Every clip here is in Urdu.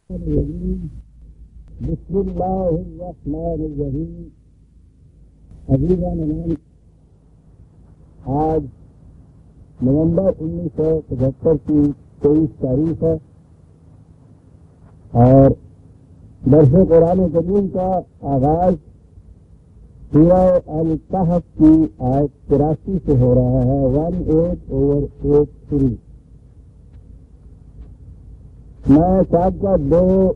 بسم اللہ الرحمن الرحیم. عزیزان نام، آج نومبر 1975 کی 23 تاریخ ہے اور درس قرآن کریم کا آغاز سورہ الکہف کی آیت 83 سے ہو رہا ہے. 18/83. میں صاحب کا 2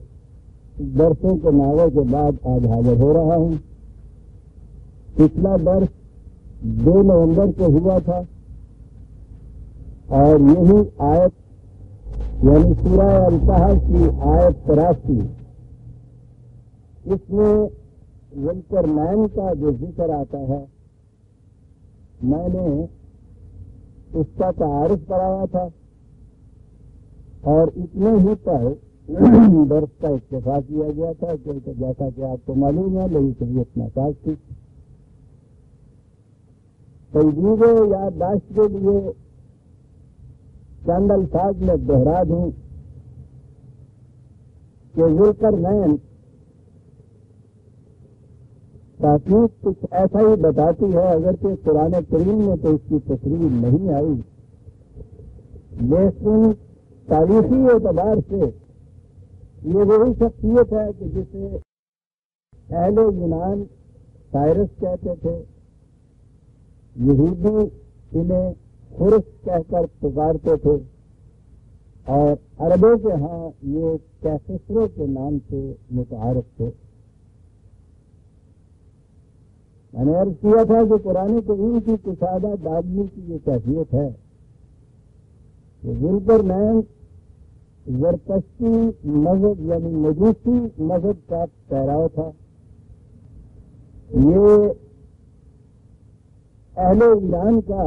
درسوں کے ناول کے بعد آج حاضر ہو رہا ہوں. پچھلا درس 2 نومبر کو ہوا تھا اور یہی آیت یعنی سورہ الکہف کی آیت 83، اس میں ذوالقرنین کا جو ذکر آتا ہے، میں نے اس کا تعارف کرایا تھا اور اتنے ہی پر درس کا اکتفا کیا گیا تھا کیونکہ جیسا کہ آپ کو معلوم ہے میری طبیعت ناساز تھی. تجدید یادداشت کے لیے چند الفاظ میں دوہرا دوں کہ ذوالقرنین تحقیق کچھ ایسا ہی بتاتی ہے، اگرچہ قرآن کریم میں تو اس کی تصریح نہیں آئی، لیکن تاریخی اعتبار سے یہ وہی شخصیت ہے کہ جسے اہل یونان سائرس کہتے تھے، یہودی انہیں خرس کہہ کر پکارتے تھے اور عربوں کے ہاں یہ کیسرو کے نام سے متعارف تھے. میں نے عرض کیا تھا کہ قرآن کریم کی کشادہ آدمی کی یہ کیفیت ہے کہ ذوالقرنین زرتشتی مذہب یعنی مجوسی مذہب کا پیراو تھا. یہ اہل ایران کا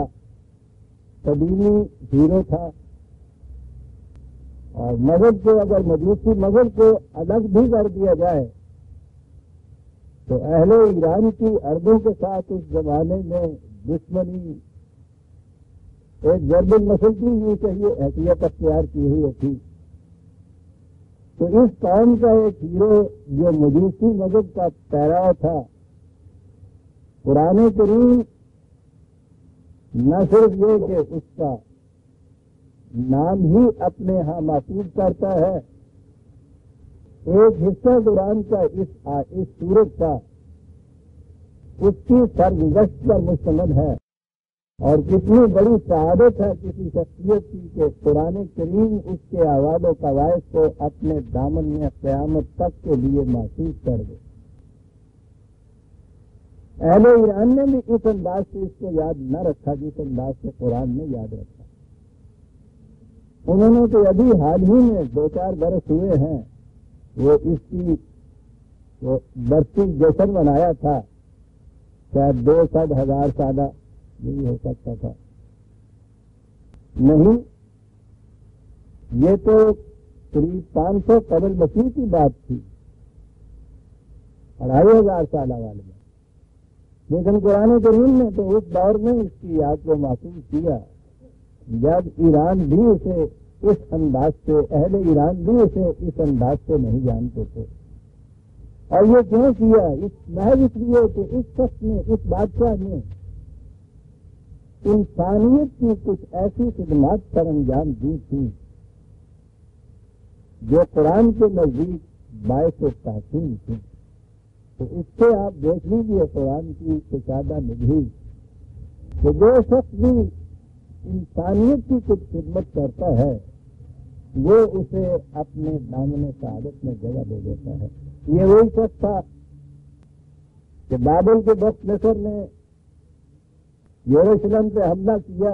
قدیمی ہیرو تھا اور مذہب کو اگر مجوسی مذہب کو الگ بھی کر دیا جائے تو اہل ایران کی عربوں کے ساتھ اس زمانے میں دشمنی ایک ضرب المثل کی یوں کہیے حیثیت اختیار کی ہوئی تھی. تو اس قوم کا ایک ہیرو جو مجوسی مذہب کا پیراو تھا، قرآن کریم نہ صرف یہ کہ اس کا نام ہی اپنے ہاں محفوظ کرتا ہے، ایک حصہ قرآن کا اس سورت کا اس کی سرگزشت پر مشتمل ہے. اور کتنی بڑی سعادت ہے کسی شخصیت کی کہ قرآن کریم اس کے آواز و قواعد کو اپنے دامن میں قیامت تک کے لیے محفوظ کر دے. اہل ایران نے بھی اس انداز سے اس کو یاد نہ رکھا جس انداز سے قرآن نے یاد رکھا. انہوں نے تو ابھی حال ہی میں 2-4 برس ہوئے ہیں وہ اس کی برسی جشن منایا تھا، شاید 200,000 سالہ نہیں ہو سکتا تھا. نہیں، یہ تو قریب 500 قبل مسیح کی بات تھی، 2,500 سالہ والے میں. لیکن قرآن کریم نے تو اس دور میں اس کی یاد کو محفوظ کیا جب ایران بھی اسے اس انداز سے اہل ایران بھی اسے اس انداز سے نہیں جانتے تھے. اور یہ کیوں کیا؟ اس محض اس لیے کہ اس شخص نے، اس بادشاہ نے انسانیت کی کچھ ایسی خدمات سر انجام دی تھی جو قرآن کے نزدیک باعث تحسین تھی. تو اس سے آپ دیکھ لیجیے قرآن کی کشادہ نگہی کہ جو شخص بھی انسانیت کی کچھ خدمت کرتا ہے وہ اسے اپنے دامن سعادت میں جگہ دے دیتا ہے. یہ وہی شخص تھا کہ بابل کے وقت نصر نے یروشلم پہ حملہ کیا،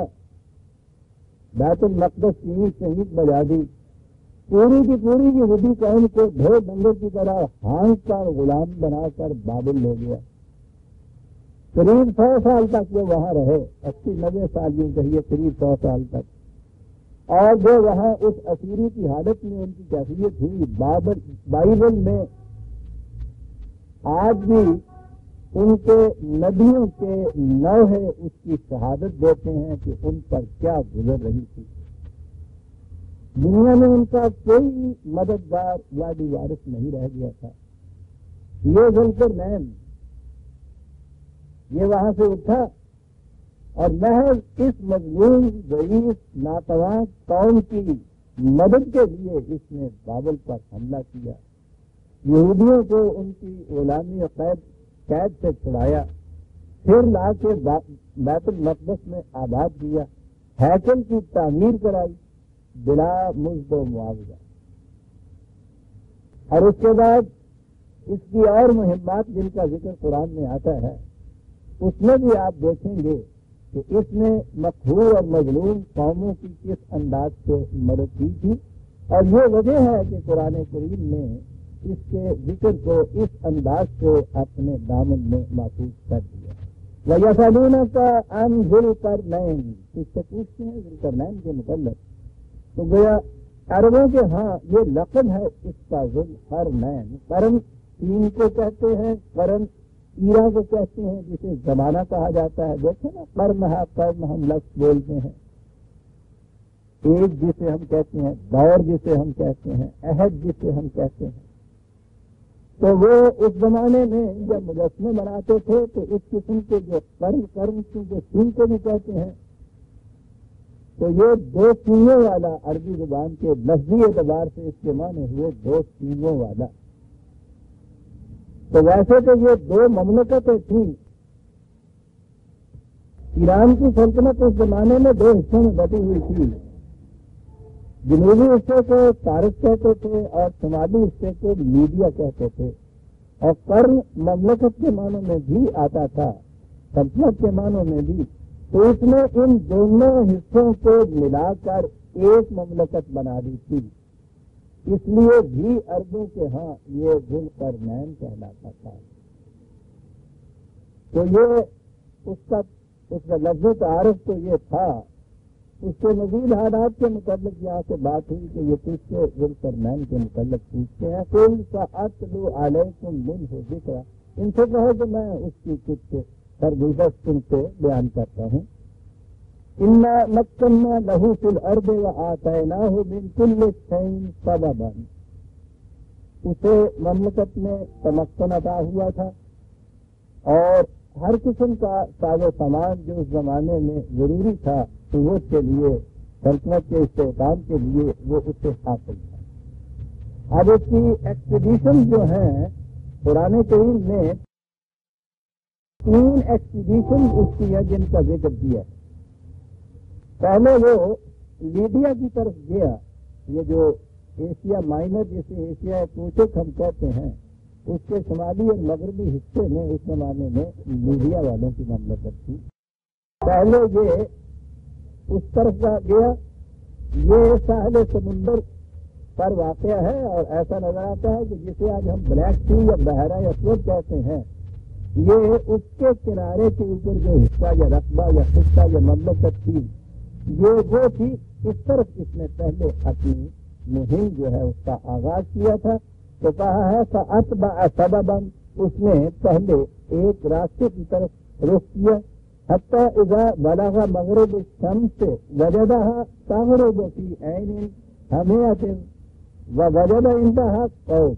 بیت المقدس کی شہید بجا دی، پوری کی پوری یہودی قوم کو ڈھول ڈنگر کی طرح ہانک کر غلام بنا کر بابل لے گیا. قریب 100 سال تک وہ وہاں رہے، 80-90 سال یوں کہیے، قریب 100 سال تک. اور جو وہاں اس اسیری کی حالت میں ان کی کیفیت ہوئی، بائبل میں آج بھی ان کے نبیوں کے نوحے اس کی شہادت دیتے ہیں کہ ان پر کیا گزر رہی تھی. دنیا میں ان کا کوئی مددگار یادی وارث نہیں رہ گیا تھا. یہ ذوالقرنین یہ وہاں سے اٹھا اور محض اس مظلوم ضعیف ناتواں قوم کی مدد کے لیے اس نے بابل پر حملہ کیا. یہودیوں کو ان کی غلامی اور قید سے چھڑایا، پھر لا کے بیت المقدس میں آباد کیا، ہیکل کی تعمیر کرائی بلا مزد و معاوضہ. اور اس کے بعد اس کی اور مہمات جن کا ذکر قرآن میں آتا ہے اس میں بھی آپ دیکھیں گے کہ اس نے مقہور اور مظلوم قوموں کی کس انداز سے مدد کی تھی. اور یہ وجہ ہے کہ قرآن کریم نے اس کے ذکر کو اس انداز سے اپنے دامن میں محفوظ کر دیا. وَيَسْأَلُونَكَ عَنْ ذِي الْقَرْنَيْنِ، اس سے پوچھتے ہیں ذی القرنین کے متعلق. تو گویا عربوں کے ہاں یہ لقب ہے اس کا ذی القرنین. قرن تین کو کہتے ہیں، قرن ایرا کو کہتے ہیں جسے زمانہ کہا جاتا ہے. دیکھیں نا، قرن ہم لفظ بولتے ہیں. ایج جسے ہم کہتے ہیں، دور جسے ہم کہتے ہیں، عہد جسے ہم کہتے ہیں. تو وہ اس زمانے میں جب مجسمے بناتے تھے تو اس قسم کے جو قرن چونکہ سین کو بھی کہتے ہیں، تو یہ دو سینوں والا عربی زبان کے لفظی اعتبار سے اس کے معنی ہوئے دو سینوں والا. تو ویسے تو یہ دو مملکتیں تھیں. ایران کی سلطنت اس زمانے میں دو حصوں میں بٹی ہوئی تھی. جنوبی حصے کو فارس کہتے تھے اور شمالی حصے کو لیبیا کہتے تھے. اور قرن مملکت کے معنوں میں بھی آتا تھا، سلطنت کے معنوں میں بھی. تو اس نے ان دونوں حصوں کو ملا کر ایک مملکت بنا دی تھی. اس لیے بھی عربوں کے ہاں یہ ذی القرنین کہلاتا تھا. تو یہ اس کا لفظ تعارف تو یہ تھا. اس کے مزید حالات کے متعلق یہاں سے بات ہوئی کہ یہ کس سے ذی القرنین کے متعلق پوچھتے ہیں. قُلْ سَأَتْلُو عَلَيْكُم مِّنْهُ ذِكْرًا، ان سے کہو کہ میں اس کی کچھ سرگزشت تم سے بیان کرتا ہوں. إِنَّا مَكَّنَّا لَهُ فِي الْأَرْضِ وَآتَيْنَاهُ مِن كُلِّ شَيْءٍ سَبَبًا. اسے مملکت میں تمکن عطا ہوا تھا اور ہر قسم کا ساز و سامان جو اس زمانے میں ضروری تھا قوت کے لیے، سلطنت کے استحکام کے لیے، وہ اس سے حاصل تھا. اب اس کی ایکسپیڈیشن جو ہیں قرآن کریم نے 3 ایکسپیڈیشن اس کی ہے جن کا ذکر کیا. پہلے وہ لیبیا کی طرف گیا. یہ جو ایشیا مائنر جسے ایشیا کوچک ہم کہتے ہیں، اس کے شمالی اور مغربی حصے میں اس زمانے میں لیبیا والوں کی مملکت تھی. پہلے یہ اس طرف گیا. یہ ساحل سمندر پر واقع ہے اور ایسا نظر آتا ہے کہ جسے آج ہم بلیک سی یا بحیرہ اسود کہتے ہیں، یہ اس کے کنارے کے اوپر جو حصہ یا رقبہ یا خطہ یا مملکت تھی یہ وہ تھی. اس طرف اس نے پہلے اپنی مہم جو ہے اس کا آغاز کیا تھا. تو کہا ہے فَأَتْبَعَ سَبَبًا، اس نے پہلے ایک راستے کی طرف رخ کیا. حتیٰ اذا بلغ مغرب الشمس وجدها تغرب في عين حمئة ووجد عندها قوم.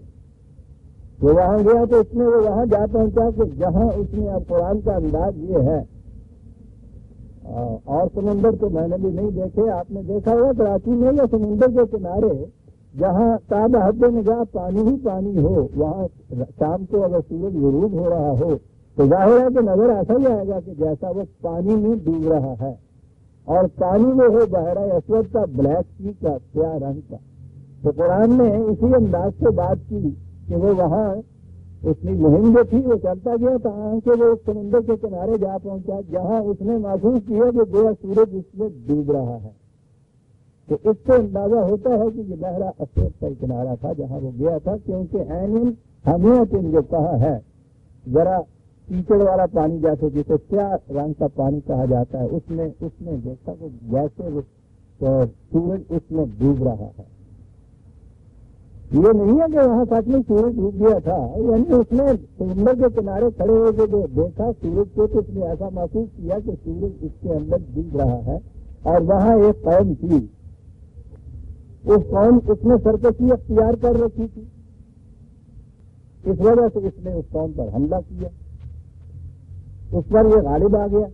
تو وہاں گیا تو اس نے وہ وہاں جا پہنچا کہ جہاں اس نے اب قرآن کا انداز یہ ہے. اور سمندر تو میں نے بھی نہیں دیکھے، آپ نے دیکھا ہوگا کراچی میں یا سمندر کے کنارے جہاں تاب حد نگاہ پانی ہی پانی ہو، وہاں شام کو اگر سورج غروب ہو رہا ہو تو ظاہر ہے کہ نظر ایسا ہی آئے گا کہ جیسا وہ پانی میں ڈوب رہا ہے. اور پانی وہ ہو بحیرہ اسود کا، بلیک سی کا، سیاہ رنگ کا. تو قرآن نے اسی انداز سے بات کی کہ وہ وہاں اس کی مہم جو تھی وہ چلتا گیا تاکہ کہ وہ سمندر کے کنارے جا پہنچا جہاں اس نے محسوس کیا کہ گویا سورج اس میں ڈوب رہا ہے. تو اس سے اندازہ ہوتا ہے کہ یہ بحیرہ اسود کا کنارہ تھا جہاں وہ گیا تھا، کیونکہ عین حمیۃ جو کہا ہے ذرا کیچڑ والا پانی جیسے جسے سیاہ رنگ کا پانی کہا جاتا ہے، اس نے دیکھا کہ جیسے وہ سورج اس میں ڈوب رہا ہے. یہ نہیں ہے کہ وہاں سچ میں سورج ڈوب گیا تھا، یعنی اس نے سمندر کے کنارے کھڑے ہو کے جو دیکھا سورج کو تو اس نے ایسا محسوس کیا کہ سورج اس کے اندر ڈوب رہا ہے. اور وہاں ایک قوم تھی اس قوم اس نے سرکشی اختیار کر رکھی تھی، اس وجہ سے اس نے اس قوم پر حملہ کیا، اس پر یہ غالب آ گیا،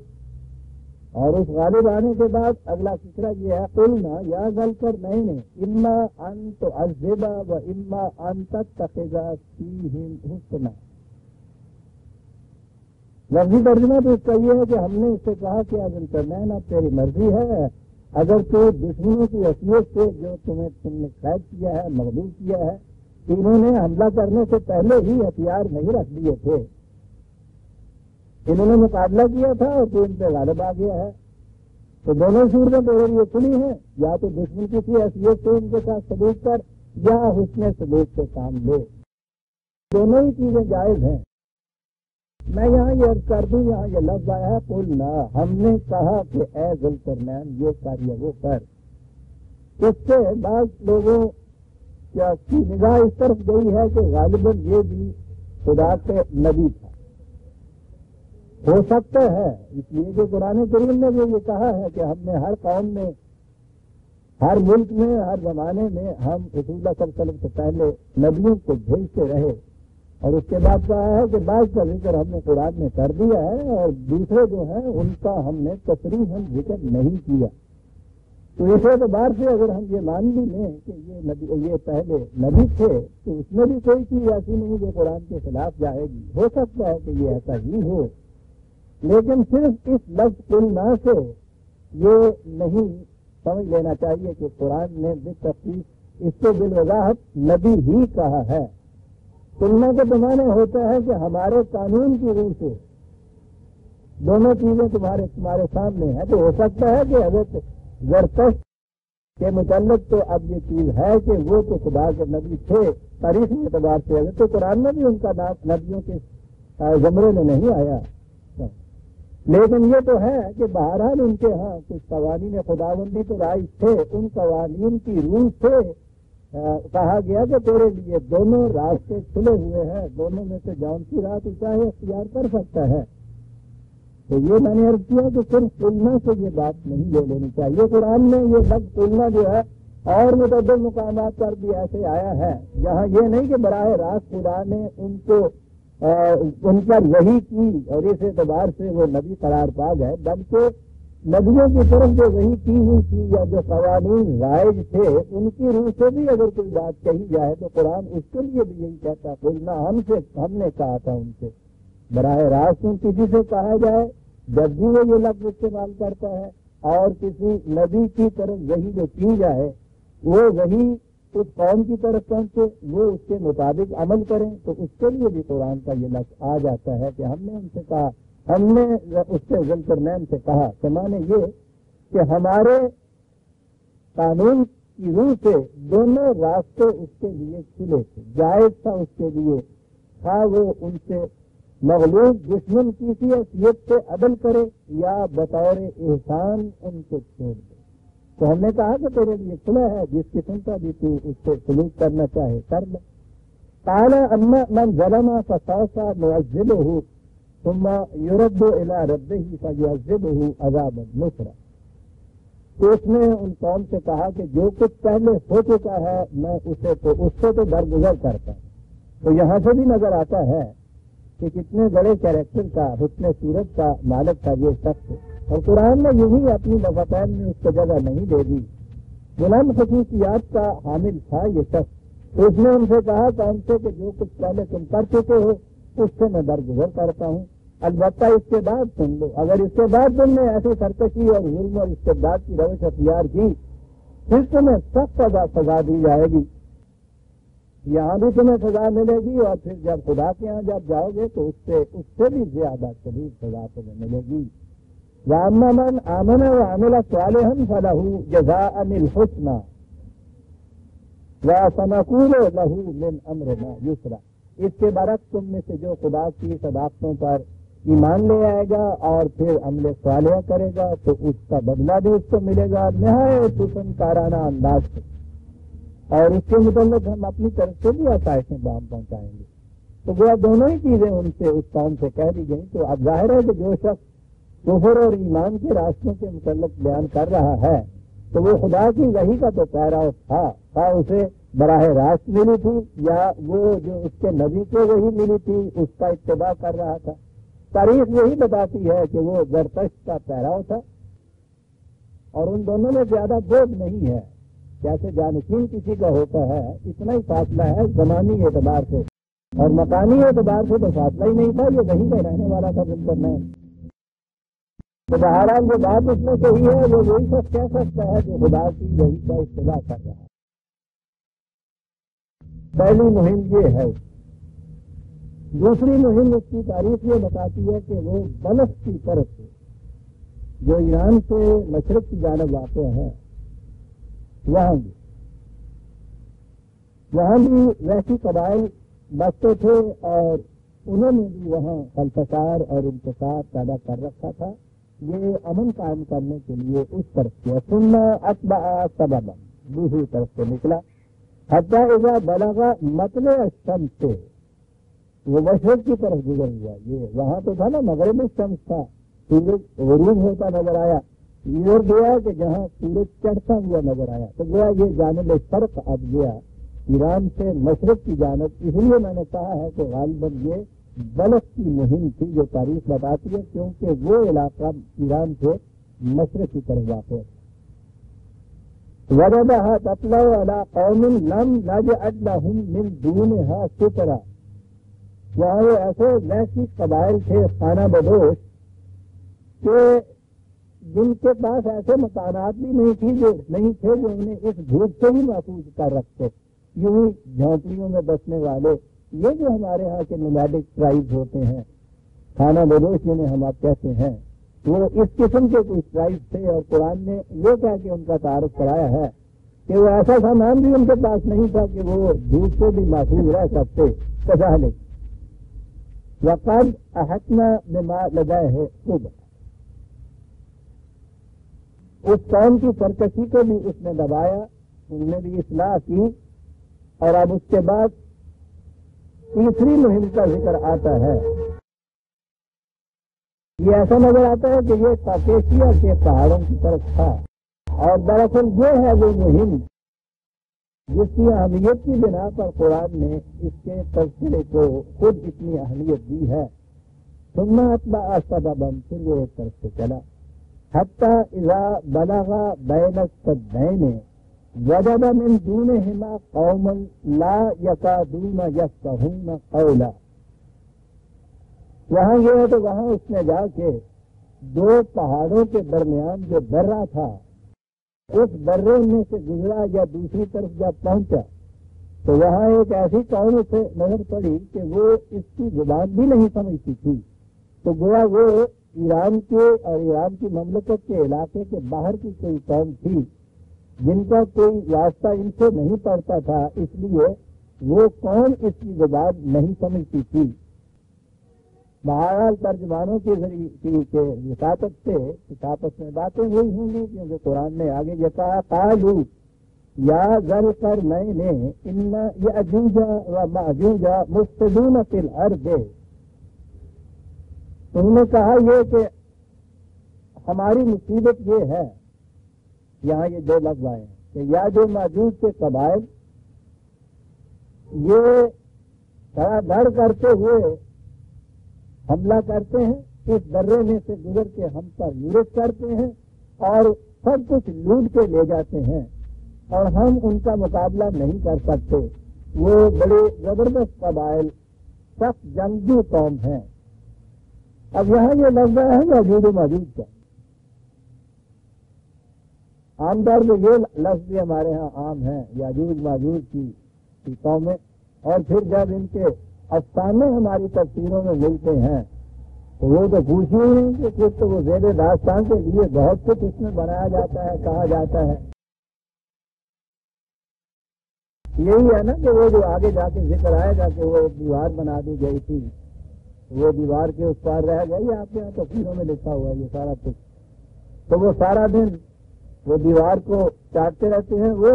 اور اس غالب آنے کے بعد اگلا فکرہ یہ ہے قلنا یا ذوالقرنین اما ان تعذب و اما ان تتخذ فیہم حسنا۔ لفظی ترجمہ تو اس کا یہ ہے کہ ہم نے اس سے کہا کہ ذوالقرنین اب تیری مرضی ہے، اگر تو دشمنوں کی حیثیت سے جو تم نے قید کیا ہے، مغلوب کیا ہے، انہوں نے حملہ کرنے سے پہلے ہی ہتھیار نہیں رکھ دیے تھے، انہوں نے مقابلہ کیا تھا اور تو ان پہ غالب آ گیا ہے، تو دونوں صورتیں تیرے لیے کھلی ہیں، یا تو دشمن کی حیثیت سے ان کے ساتھ سلوک کر یا حسن سلوک سے کام لے، دونوں ہی چیزیں جائز ہیں۔ میں یہاں یہ عرض کر دوں، یہاں یہ لفظ آیا ہے قلنا، ہم نے کہا کہ اے ذوالقرنین یہ کر یا وہ کر۔ اس سے بعض لوگوں کی نگاہ اس طرف گئی ہے کہ غالباً یہ بھی خدا کے نبی تھا، ہو سکتا ہے، اس لیے کہ قرآن کریم نے بھی یہ کہا ہے کہ ہم نے ہر قوم میں، ہر ملک میں، ہر زمانے میں ہم رسول اللہ صلی اللہ علیہ وسلم سے پہلے نبیوں کو بھیجتے رہے، اور اس کے بعد کہا ہے کہ بعض کا ذکر ہم نے قرآن میں کر دیا ہے اور دوسرے جو ہیں ان کا ہم نے تصریحاً ذکر نہیں کیا۔ تو اس اعتبار سے اگر ہم یہ مان بھی لیں کہ یہ پہلے نبی تھے تو اس میں بھی کوئی چیز ایسی نہیں جو قرآن کے خلاف جائے گی، ہو سکتا ہے کہ یہ ایسا ہی ہو، لیکن صرف اس لفظ قلنا سے یہ نہیں سمجھ لینا چاہیے کہ قرآن نے بالتخصیص اس کو بالوضاحت نبی ہی کہا ہے۔ قلنا کے بمانے ہوتا ہے کہ ہمارے قانون کی روح سے دونوں چیزیں تمہارے سامنے ہیں، تو ہو سکتا ہے کہ حضرت زرتشت کے متعلق تو اب یہ چیز ہے کہ وہ تو خدا کے نبی تھے تاریخی اعتبار سے، اگر تو قرآن میں بھی ان کا نام نبیوں کے زمرے میں نہیں آیا، لیکن یہ تو ہے کہ بہرحال ان کے ہاں کچھ قوانین خداوندی تو رائج تھے، ان قوانین کی روح سے کہا گیا کہ تیرے لیے دونوں راستے کھلے ہوئے ہیں، دونوں میں سے جون سی راہ تو چاہے اختیار کر سکتا ہے۔ تو یہ میں نے عرض کیا کہ صرف قلنا سے یہ بات نہیں لے لینی چاہیے، قرآن میں یہ لفظ قلنا جو ہے اور متعدد مقامات پر بھی ایسے آیا ہے، جہاں یہ نہیں کہ براہ راست خدا نے ان کو ان پر وحی کی اور اس اعتبار سے وہ نبی قرار پا گئے، بلکہ نبیوں کی طرف جو وحی کی ہوئی تھی یا جو قوانین رائج تھے ان کی روح سے بھی اگر کوئی بات کہی جائے تو قرآن اس کے لیے بھی یہی کہتا قلنا، ہم نے کہا تھا ان سے، براہ راست کسی سے کہا جائے جب بھی وہ یہ لفظ استعمال کرتا ہے، اور کسی نبی کی طرف وحی جو کی جائے وہ وحی اس قوم کی طرف پہنچے، وہ اس کے مطابق عمل کریں، تو اس کے لیے بھی قرآن کا یہ لفظ آ جاتا ہے کہ ہم نے ان سے کہا، ہم نے اس سے ذوالقرنین سے کہا، کہ معنی یہ کہ ہمارے قانون کی روح سے دونوں راستے اس کے لیے کھلے تھے، جائز تھا اس کے لیے، خواہ وہ ان سے مغلوب دشمن کی سی حیثیت سے عدل کرے یا بطور احسان ان کو چھوڑ دے۔ تو ہم نے کہا کہ تیرے لیے کھلا ہے، جس قسم کا بھی تو اس سے سلوک کرنا چاہے کر لے۔ قال اما من ظلم فسوف نعذبه ثم يرد الى ربه فيعذبه عذابا نكرا۔ تو اس نے ان قوم سے کہا کہ جو کچھ پہلے ہو چکا ہے میں اس سے تو درگزر کرتا ہوں۔ تو یہاں سے بھی نظر آتا ہے کہ کتنے بڑے کیریکٹر کا، حسن صورت کا مالک تھا یہ شخص، اور قرآن نے یہی اپنی لفتین میں اس کو جگہ نہیں دے دی، بلند خصوصیات کا حامل تھا یہ شخص۔ تو اس نے ان سے کہا قوم سے کہ جو کچھ پہلے تم کر چکے ہو اس سے میں درگزر کرتا ہوں، البتہ اس کے بعد سن لو، اگر اس کے بعد تم نے ایسی سرکشی اور ظلم اور استبداد کی روش اختیار کی پھر تمہیں سخت سزا دی جائے گی، یہاں بھی تمہیں سزا ملے گی، اور پھر جب خدا کے یہاں جب جاؤ گے تو اس سے بھی زیادہ شدید سزا تمہیں ملے گی۔ وَأَمَّا مَنْ آمَنَ وَعَمِلَ صَالِحًا فَلَهُ جَزَاءً الْحُسْنَى وَسَنَقُولُ لَهُ مِنْ أَمْرِنَا يُسْرًا۔ اس کے برعکس تم میں سے جو خدا کی صداقتوں پر ایمان لے آئے گا اور پھر عمل صالح کرے گا تو اس کا بدلہ بھی اس کو ملے گا نہایت حسن کارانہ انداز سے، اور اس کے متعلق ہم اپنی طرف سے بھی آسائشیں بام پہنچائیں گے۔ تو وہ دونوں ہی چیزیں ان سے اس قوم سے کہہ دی گئیں۔ تو اب ظاہر ہے کہ جو شخص کفر اور ایمان کے راستوں کے متعلق بیان کر رہا ہے تو وہ خدا کی وحی کا تو پیرا تھا، اسے براہ راست ملی تھی یا وہ جو اس کے نبی کو وہی ملی تھی اس کا اتباع کر رہا تھا۔ تاریخ یہی بتاتی ہے کہ وہ زرتشت کا پیراؤ تھا، اور ان دونوں میں زیادہ بوجھ نہیں ہے، جیسے جانشین کسی کا ہوتا ہے اتنا ہی فاصلہ ہے زمانی اعتبار سے، اور مکانی اعتبار سے تو فاصلہ ہی نہیں تھا، یہ وہی کا رہنے والا تھا بالکل نہیں۔ تو بہرحال جو بات اس میں صحیح ہے وہ وہی شخص کہہ سکتا ہے جو خدا کی وحی کا اتباع کر رہا ہے۔ پہلی مہم یہ ہے۔ دوسری مہم اس کی تاریخ یہ بتاتی ہے کہ وہ بلخ کی طرف سے جو ایران سے مشرق کی جانب واقع ہے وہاں بھی ویسی قبائل بستے تھے، اور انہوں نے بھی وہاں خلفشار اور انتشار پیدا کر رکھا تھا۔ یہ امن قائم کرنے کے لیے اس طرف سے ثم اتبع سببا دوسری طرف سے نکلا، حتی اذا بلغ مطلع الشمس سے وہ مشرق کی طرف گزر ہوا۔ یہ وہاں تو تھا نا مغرب الشمس تھا، سورج غروب ہوتا نظر آیا، یہ گیا کہ جہاں سورج چڑھتا ہوا نظر آیا، تو گیا یہ جانب شرق اب گیا ایران سے مشرق کی جانب۔ اس لیے میں نے کہا ہے کہ غالباً یہ بلخ کی مہم تھی جو تاریخ بتاتی ہے، کیونکہ وہ علاقہ ایران سے مشرق کی طرف واقع ہے۔ وجدها تطلع على قوم لم نجعل لهم من دونها سترا، وہاں وہ ایسے ویسی قبائل تھے خانہ بدوش کہ جن کے پاس ایسے مکانات بھی نہیں تھے جو انہیں اس دھوپ سے بھی محفوظ کر رکھتے، یوں ہی جھونپڑیوں میں بسنے والے۔ یہ جو ہمارے ہاں کے نومیڈک ٹرائبز ہوتے ہیں، خانہ بدوش جنہیں ہم آپ کہتے ہیں، وہ اس قسم کے کچھ ٹرائبز تھے، اور قرآن نے یہ کہہ کے ان کا تعارف کرایا ہے کہ وہ ایسا سامان بھی ان کے پاس نہیں تھا کہ وہ دھوپ سے بھی محفوظ رہ سکتے۔ پہلے وقد احطنا بما لديه خبرا، اس قوم کی سرکشی کو بھی اس نے دبایا، ان نے بھی اصلاح کی۔ اور اب اس کے بعد تیسری مہم کا ذکر آتا ہے۔ یہ ایسا نظر آتا ہے کہ یہ کاکیشیا کے پہاڑوں کی طرف تھا، اور دراصل یہ ہے وہ مہم جس کی اہمیت کی بنا پر قرآن نے اس کے تذکرے کو خود اتنی اہمیت دی ہے۔ ثم اتبع سببا، پھر وہ ایک طرف سے چلا، حتی اذا بلغ بین السدین وجد من دونہما قوما لا یکادون یفقہون قولا۔ وہاں گیا تو وہاں اس نے جا کے دو پہاڑوں کے درمیان جو درہ تھا، اس درے میں سے گزرا یا دوسری طرف جب پہنچا تو وہاں ایک ایسی قوم سے نظر پڑی کہ وہ اس کی زبان بھی نہیں سمجھتی تھی۔ تو گویا وہ ایران کے اور ایران کی مملکت کے علاقے کے باہر کی کوئی قوم تھی جن کا کوئی واسطہ ان سے نہیں پڑتا تھا، اس لیے وہ قوم اس کی زبان نہیں سمجھتی تھی۔ بہرحال ترجمانوں کے ذریعے وساطت سے آپس میں باتیں ہوئی ہوں گی، کیونکہ قرآن نے آگے یہ کہا قالوا یا ذوالقرنین ان یأجوج و مأجوج مفسدون فی الارض۔ انہوں نے کہا یہ کہ ہماری مصیبت یہ ہے، یہاں یہ دو لفظ آئے ہیں کہ یاجوج ماجوج کے قبائل یہ دھڑا دھڑ کرتے ہوئے حملہ کرتے ہیں، اس درے میں سے گزر کے ہم پر یورش کرتے ہیں اور سب کچھ لوٹ کے لے جاتے ہیں، اور ہم ان کا مقابلہ نہیں کر سکتے۔ وہ بڑے زبردست قبائل، سخت جنگجو قوم ہیں۔ اب یہاں یہ لفظ ہے یاجوج و ماجوج کا، عام طور پہ یہ لفظ بھی ہمارے ہاں عام ہے، یاجوج ماجوج کی قومیں، اور پھر جب ان کے افسانے ہماری تفسیروں میں ملتے ہیں تو وہ تو پوچھیں ہی نہیں کہ کچھ تو وہ زیر داستان کے لیے بہت کچھ اس میں بنایا جاتا ہے، کہا جاتا ہے۔ یہی ہے نا کہ وہ جو آگے جا کے ذکر آئے گا کہ وہ ایک دیوار بنا دی گئی تھی، وہ دیوار کے اس پار رہ گئی، آپ کے یہاں تفسیروں میں لکھا ہوا ہے یہ سارا کچھ، تو وہ سارا دن وہ دیوار کو چاٹتے رہتے ہیں۔ وہ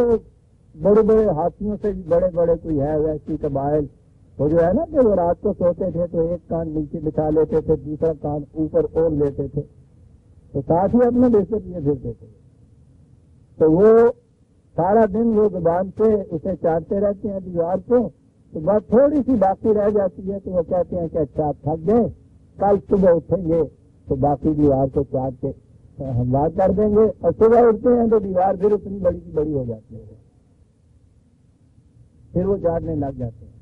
بڑے بڑے ہاتھیوں سے بڑے بڑے کوئی ہے ویسی قبائل، وہ جو ہے نا کہ وہ رات کو سوتے تھے تو ایک کان نیچے بچھا لیتے تھے، دوسرا کان اوپر اوڑھ لیتے تھے، تو ساتھ ہی اپنا بستر لیے پھرتے تھے۔ تو وہ سارا دن وہ زبان سے اسے چاٹتے رہتے ہیں دیوار کو، تو بس تھوڑی سی باقی رہ جاتی ہے تو وہ کہتے ہیں کہ اچھا آپ تھک گئے، کل صبح اٹھیں گے تو باقی دیوار کو چاٹ کے ہم بات کر دیں گے، اور صبح اٹھتے ہیں تو دیوار پھر اتنی بڑی کی بڑی ہو جاتی ہے، پھر وہ چاٹنے لگ جاتے ہیں۔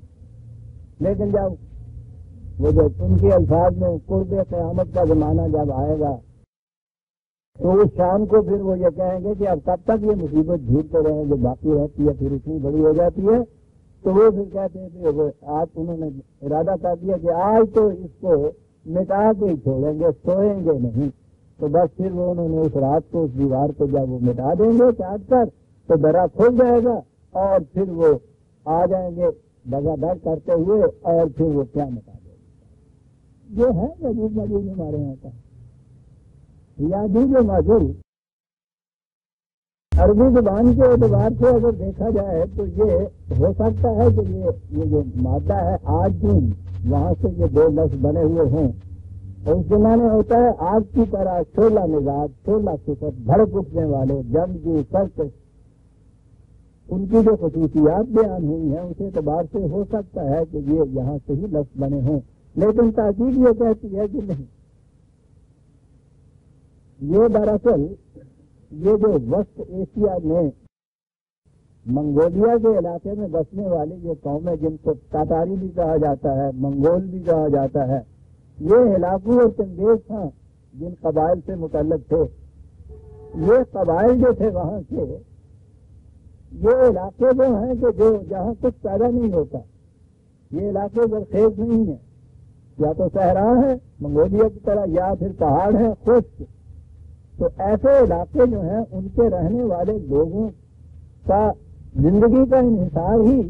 لیکن جب وہ جو ان کے الفاظ میں قرب قیامت کا زمانہ جب آئے گا تو اس شام کو پھر وہ یہ کہیں گے کہ اب کب تک یہ مصیبت جھیلتے رہیں جو باقی رہتی ہے پھر اتنی بڑی ہو جاتی ہے، تو وہ پھر کہتے ہیں کہ آج انہوں نے ارادہ کر دیا کہ آج تو اس کو مٹا کے ہی چھوڑیں گے، سوئیں گے نہیں، تو بس پھر وہ انہوں نے اس رات کو اس دیوار کو جب وہ مٹا دیں گے چاٹ کر تو درا کھل جائے گا اور پھر وہ آ جائیں گے دگا دگ کرتے ہوئے اور پھر وہ کیا مٹا دیں گے۔ یہ ہے یجوج ماجوج ہمارے یہاں کا یاجوج و ماجوج۔ عربی زبان کے اعتبار سے اگر دیکھا جائے تو یہ ہو سکتا ہے کہ یہ جو مادہ ہے آج دن وہاں سے یہ دو لفظ بنے ہوئے ہیں، اور اس کے معنی ہوتا ہے آگ کی طرح شعلہ مزاج، شعلہ صفت، بھڑک اٹھنے والے، جنگجو، سرکش، ان کی جو خصوصیات بیان ہوئی ہیں اس اعتبار سے ہو سکتا ہے کہ یہ یہاں سے ہی لفظ بنے ہوں، لیکن تحقیق یہ کہتی ہے کہ نہیں، یہ دراصل یہ جو وسط ایشیا میں منگولیا کے علاقے میں بسنے والی یہ قومیں جن کو تاتاری بھی کہا جاتا ہے، منگول بھی کہا جاتا ہے، یہ ہلاکو اور چنگیز تھا جن قبائل سے متعلق تھے۔ یہ قبائل جو تھے وہاں کے، یہ علاقے جو ہیں کہ جو جہاں کچھ پیدا نہیں ہوتا، یہ علاقے زرخیز نہیں ہیں، یا تو صحرا ہے منگولیا کی طرح یا پھر پہاڑ ہیں خشک، تو ایسے علاقے جو ہیں ان کے رہنے والے لوگوں کا زندگی کا انحصار ہی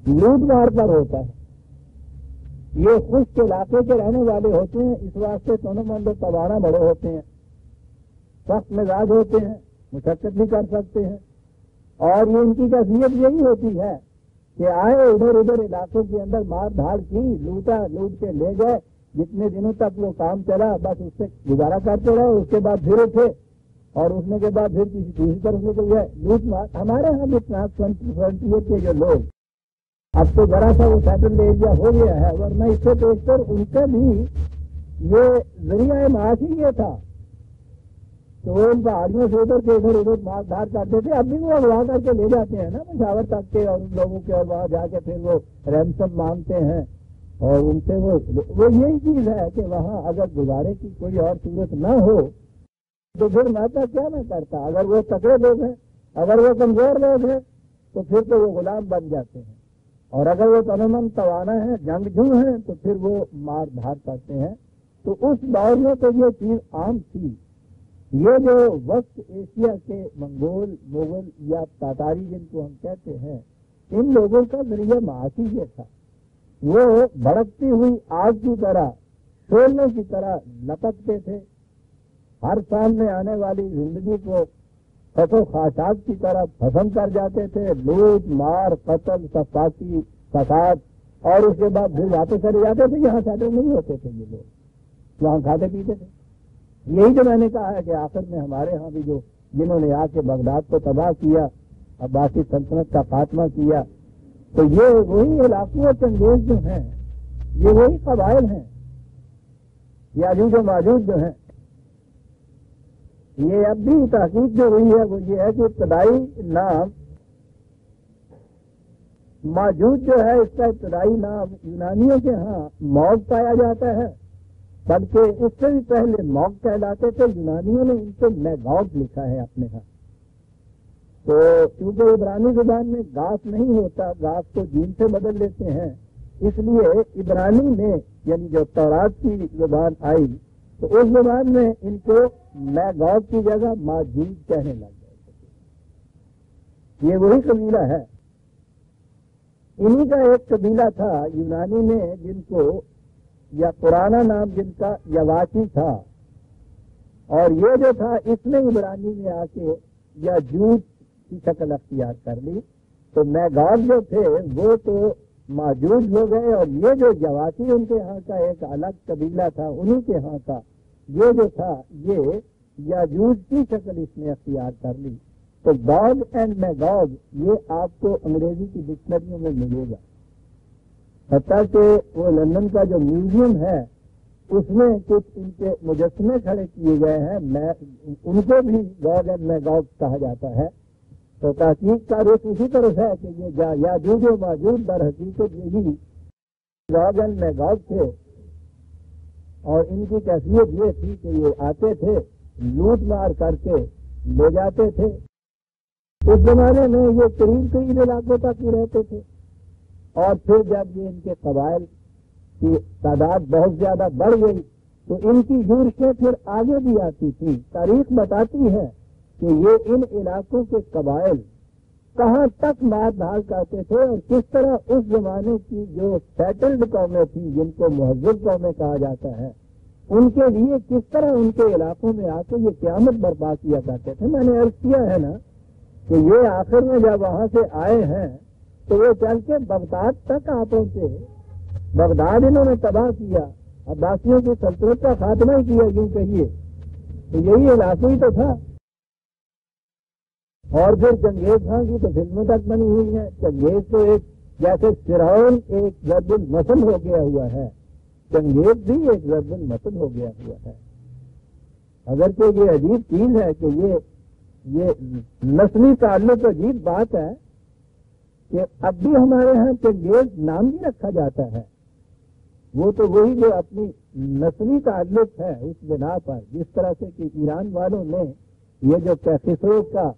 لوٹ مار پر ہوتا ہے۔ یہ خشک علاقے کے رہنے والے ہوتے ہیں، اس واسطے دونوں مند و توانا بڑے ہوتے ہیں، سخت مزاج ہوتے ہیں، مشقت بھی کر سکتے ہیں، اور یہ ان کی کیفیت یہی ہوتی ہے کہ آئے ادھر ادھر علاقوں کے اندر مار دھاڑ کی، لوٹا، لوٹ کے لے گئے، جتنے دنوں تک وہ کام چلا بس اس سے گزارا کرتے رہے، اس کے بعد پھر اٹھے اور اٹھنے کے بعد پھر کسی دوسری طرف نکل گئے، لوٹ مار۔ ہمارے یہاں بھی فرنٹیئر کے جو لوگ اب تو ذرا سا وہ سیٹلڈ ایریا ہو گیا ہے، ورنہ اس سے پیشتر ان کا بھی یہ ذریعہ معاش ہی یہ تھا تو وہ ان پہاڑیوں سے ادھر کے ادھر ادھر مار دھار کرتے تھے۔ اب بھی وہ اغوا کر کے لے جاتے ہیں نا پشاور تک کے، اور ان لوگوں کے، اور وہاں جا کے پھر وہ رینسم مانگتے ہیں، اور ان سے وہ یہی چیز ہے کہ وہاں اگر گزارے کی کوئی اور صورت نہ ہو تو پھر مہتا کیا نہ کرتا۔ اگر وہ تکڑے لوگ ہیں، اگر وہ کمزور لوگ ہیں تو پھر تو وہ غلام بن جاتے ہیں، اور اگر وہ تنمن توانا ہے، جنگجو ہیں، تو پھر وہ مار دھار کرتے ہیں۔ تو اس دور میں تو یہ چیز عام تھی۔ یہ جو وسط ایشیا کے منگول، مغل یا تاتاری جن کو ہم کہتے ہیں، ان لوگوں کا ذریعہ معاشی یہ تھا، وہ بھڑکتی ہوئی آگ کی طرح، شعلے کی طرح لپکتے تھے، ہر سامنے آنے والی زندگی کو خط و خاشاک کی طرح پسند کر جاتے تھے، لوٹ مار، قتل، سفاکی، فساد، اور اس کے بعد پھر واپس چلے جاتے تھے۔ یہاں سیٹل نہیں ہوتے تھے یہ لوگ، وہاں کھاتے پیتے تھے۔ یہی جو میں نے کہا ہے کہ آخر میں ہمارے ہاں بھی جو جنہوں نے آ کے بغداد کو تباہ کیا، عباسی سلطنت کا خاتمہ کیا، تو یہ وہی علاقوں اور چنگیز جو ہیں، یہ وہی قبائل ہیں، یاجوج و ماجوج جو ہیں۔ یہ اب بھی تحقیق جو ہوئی ہے وہ یہ ہے کہ ابتدائی نام ماجوج جو ہے، اس کا ابتدائی نام یونانیوں کے ہاں موگ پایا جاتا ہے، بلکہ اس سے بھی پہلے موگ کہلاتے تھے۔ یونانیوں نے ان کو میگوگ لکھا ہے اپنے ہاں، تو کیونکہ عبرانی زبان میں گاس نہیں ہوتا، گاس کو جیم سے بدل لیتے ہیں، اس لیے عبرانی میں یعنی جو تورات کی زبان آئی تو اس زبان میں ان کو میگوگ کی جگہ ماجوج کہنے لگ گئے۔ یہ وہی قبیلہ ہے، انہی کا ایک قبیلہ تھا یونانی میں جن کو، یا پرانا نام جن کا یواچی تھا، اور یہ جو تھا اس نے عبرانی میں آ کے یاجوج کی شکل اختیار کر لی، تو میگوگ جو تھے وہ تو ماجوج ہو گئے، اور یہ جو یواچی ان کے ہاں کا ایک الگ قبیلہ تھا انہی کے ہاں کا، یہ جو تھا یہ یاجوج کی شکل اس نے اختیار کر لی۔ تو گاگ اینڈ میگاگ یہ آپ کو انگریزی کی ڈکشنریوں میں ملے گا. حتیٰ کہ وہ لندن کا جو میوزیم ہے اس میں کچھ ان کے مجسمے کھڑے کیے گئے ہیں، ان کو بھی گاگ اینڈ میگاگ کہا جاتا ہے. تو تحقیق کا رخ اسی طرح ہے کہ یہ یاجوج و ماجوج در حقیقت یہی گاگ اینڈ میگاگ تھے، اور ان کی کیفیت یہ تھی کہ یہ آتے تھے، لوٹ مار کر کے لے جاتے تھے. اس زمانے میں یہ قریب علاقوں تک ہی رہتے تھے، اور پھر جب یہ ان کے قبائل کی تعداد بہت زیادہ بڑھ گئی تو ان کی یورشیں پھر آگے بھی آتی تھی. تاریخ بتاتی ہے کہ یہ ان علاقوں کے قبائل کہاں تک مار دھاڑ کرتے تھے، اور کس طرح اس زمانے کی جو سیٹلڈ قومیں تھیں جن کو مہذب قومیں کہا جاتا ہے، ان کے لیے کس طرح ان کے علاقوں میں آ کے یہ قیامت برپا کیا کرتے تھے. میں نے عرض کیا ہے نا کہ یہ آخر میں جب وہاں سے آئے ہیں تو وہ چل کے بغداد تک آ پہنچے. بغداد انہوں نے تباہ کیا، عباسیوں کی سلطنت کا خاتمہ ہی کیا یوں کہیے، تو یہی علاقہ ہی تو تھا. اور پھر چنگیز خان کی تو فلمیں تک بنی ہوئی ہیں. چنگیز تو ایک جیسے فرعون ایک ضرب المثل ہو گیا ہوا ہے، چنگیز بھی ایک ضرب المثل ہو گیا ہوا ہے. اگرچہ یہ عجیب چیز ہے کہ یہ نسلی تعلق عجیب بات ہے کہ اب بھی ہمارے ہاں چنگیز نام بھی رکھا جاتا ہے. وہ تو وہی جو اپنی نسلی تعلق ہے اس بنا پر، جس طرح سے کہ ایران والوں نے یہ جو کیسو کا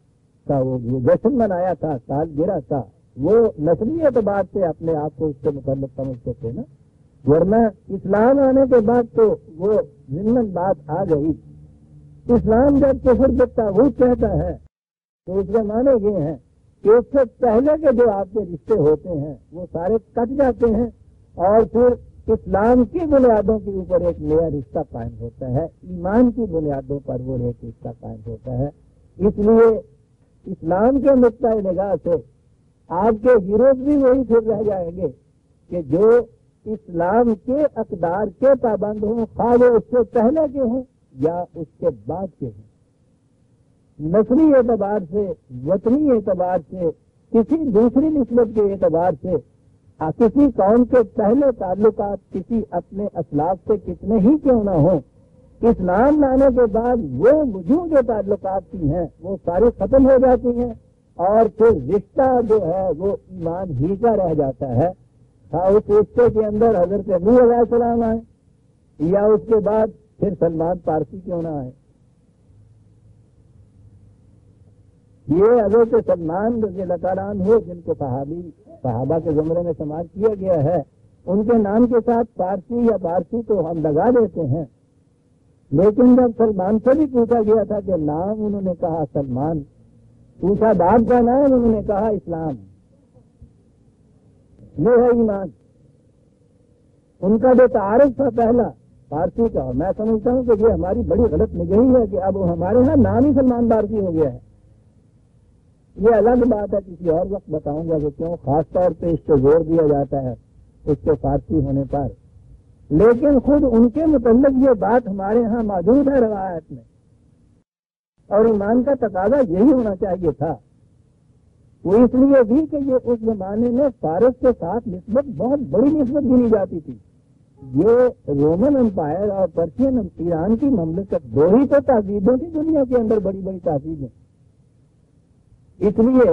وہ جشن منایا تھا، سالگرہ تھا، وہ نسلی اعتبار سے اپنے آپ کو اس سے متعلق سمجھتے تھے نا. ورنہ اسلام آنے کے بعد تو وہ ضمن بات آ گئی. اسلام جب کفر بالطاغوت کہتا ہے تو اس کے معنی یہ ہیں کہ اس سے پہلے کے جو آپ کے رشتے ہوتے ہیں وہ سارے کٹ جاتے ہیں، اور پھر اسلام کی بنیادوں کے اوپر ایک نیا رشتہ قائم ہوتا ہے، ایمان کی بنیادوں پر وہ ایک رشتہ قائم ہوتا ہے. اس لیے اسلام کے نقطۂ نگاہ سے آپ کے ہیروز بھی وہی پھر رہ جائیں گے کہ جو اسلام کے اقدار کے پابند ہوں، خواہ وہ اس سے پہلے کے ہوں یا اس کے بعد کے ہوں. نسلی اعتبار سے، وطنی اعتبار سے، کسی دوسری نسبت کے اعتبار سے کسی قوم کے پہلے تعلقات کسی اپنے اسلاف سے کتنے ہی کیوں نہ ہوں، اسلام لانے کے بعد وہ وجود جو تعلقات کی ہیں وہ ساری ختم ہو جاتی ہیں، اور پھر رشتہ جو ہے وہ ایمان ہی کا رہ جاتا ہے. اس رشتے کے اندر حضرت نوح علیہ السلام آئے یا اس کے بعد پھر سلمان پارسی کیوں نہ آئے. یہ حضرت سلمان رضی اللہ تعالیٰ عنہ جن کو صحابہ کے زمرے میں شمار کیا گیا ہے، ان کے نام کے ساتھ پارسی یا پارسی تو ہم لگا دیتے ہیں، لیکن جب سلمان سے بھی پوچھا گیا تھا کہ نام، انہوں نے کہا سلمان. پوچھا باپ کا نام، انہوں نے کہا اسلام. یہ ہے ایمان. ان کا جو تعارف تھا پہلا پارسی کا، میں سمجھتا ہوں کہ یہ ہماری بڑی غلط نگہی ہے کہ اب ہمارے ہاں نام ہی سلمان پارسی ہو گیا ہے. یہ الگ بات ہے، کسی اور وقت بتاؤں گا کہ کیوں خاص طور پہ اس کو زور دیا جاتا ہے اس کے فارسی ہونے پر. لیکن خود ان کے متعلق یہ بات ہمارے ہاں موجود ہے روایت میں، اور ایمان کا تقاضا یہی ہونا چاہیے تھا. وہ اس لیے بھی کہ یہ اس زمانے میں فارس کے ساتھ نسبت بہت بڑی نسبت گنی جاتی تھی. یہ رومن امپائر اور پرشین ایران کی مملکت دو ہی تو تہذیبوں کی دنیا کے اندر بڑی بڑی تہذیبیں. اس لیے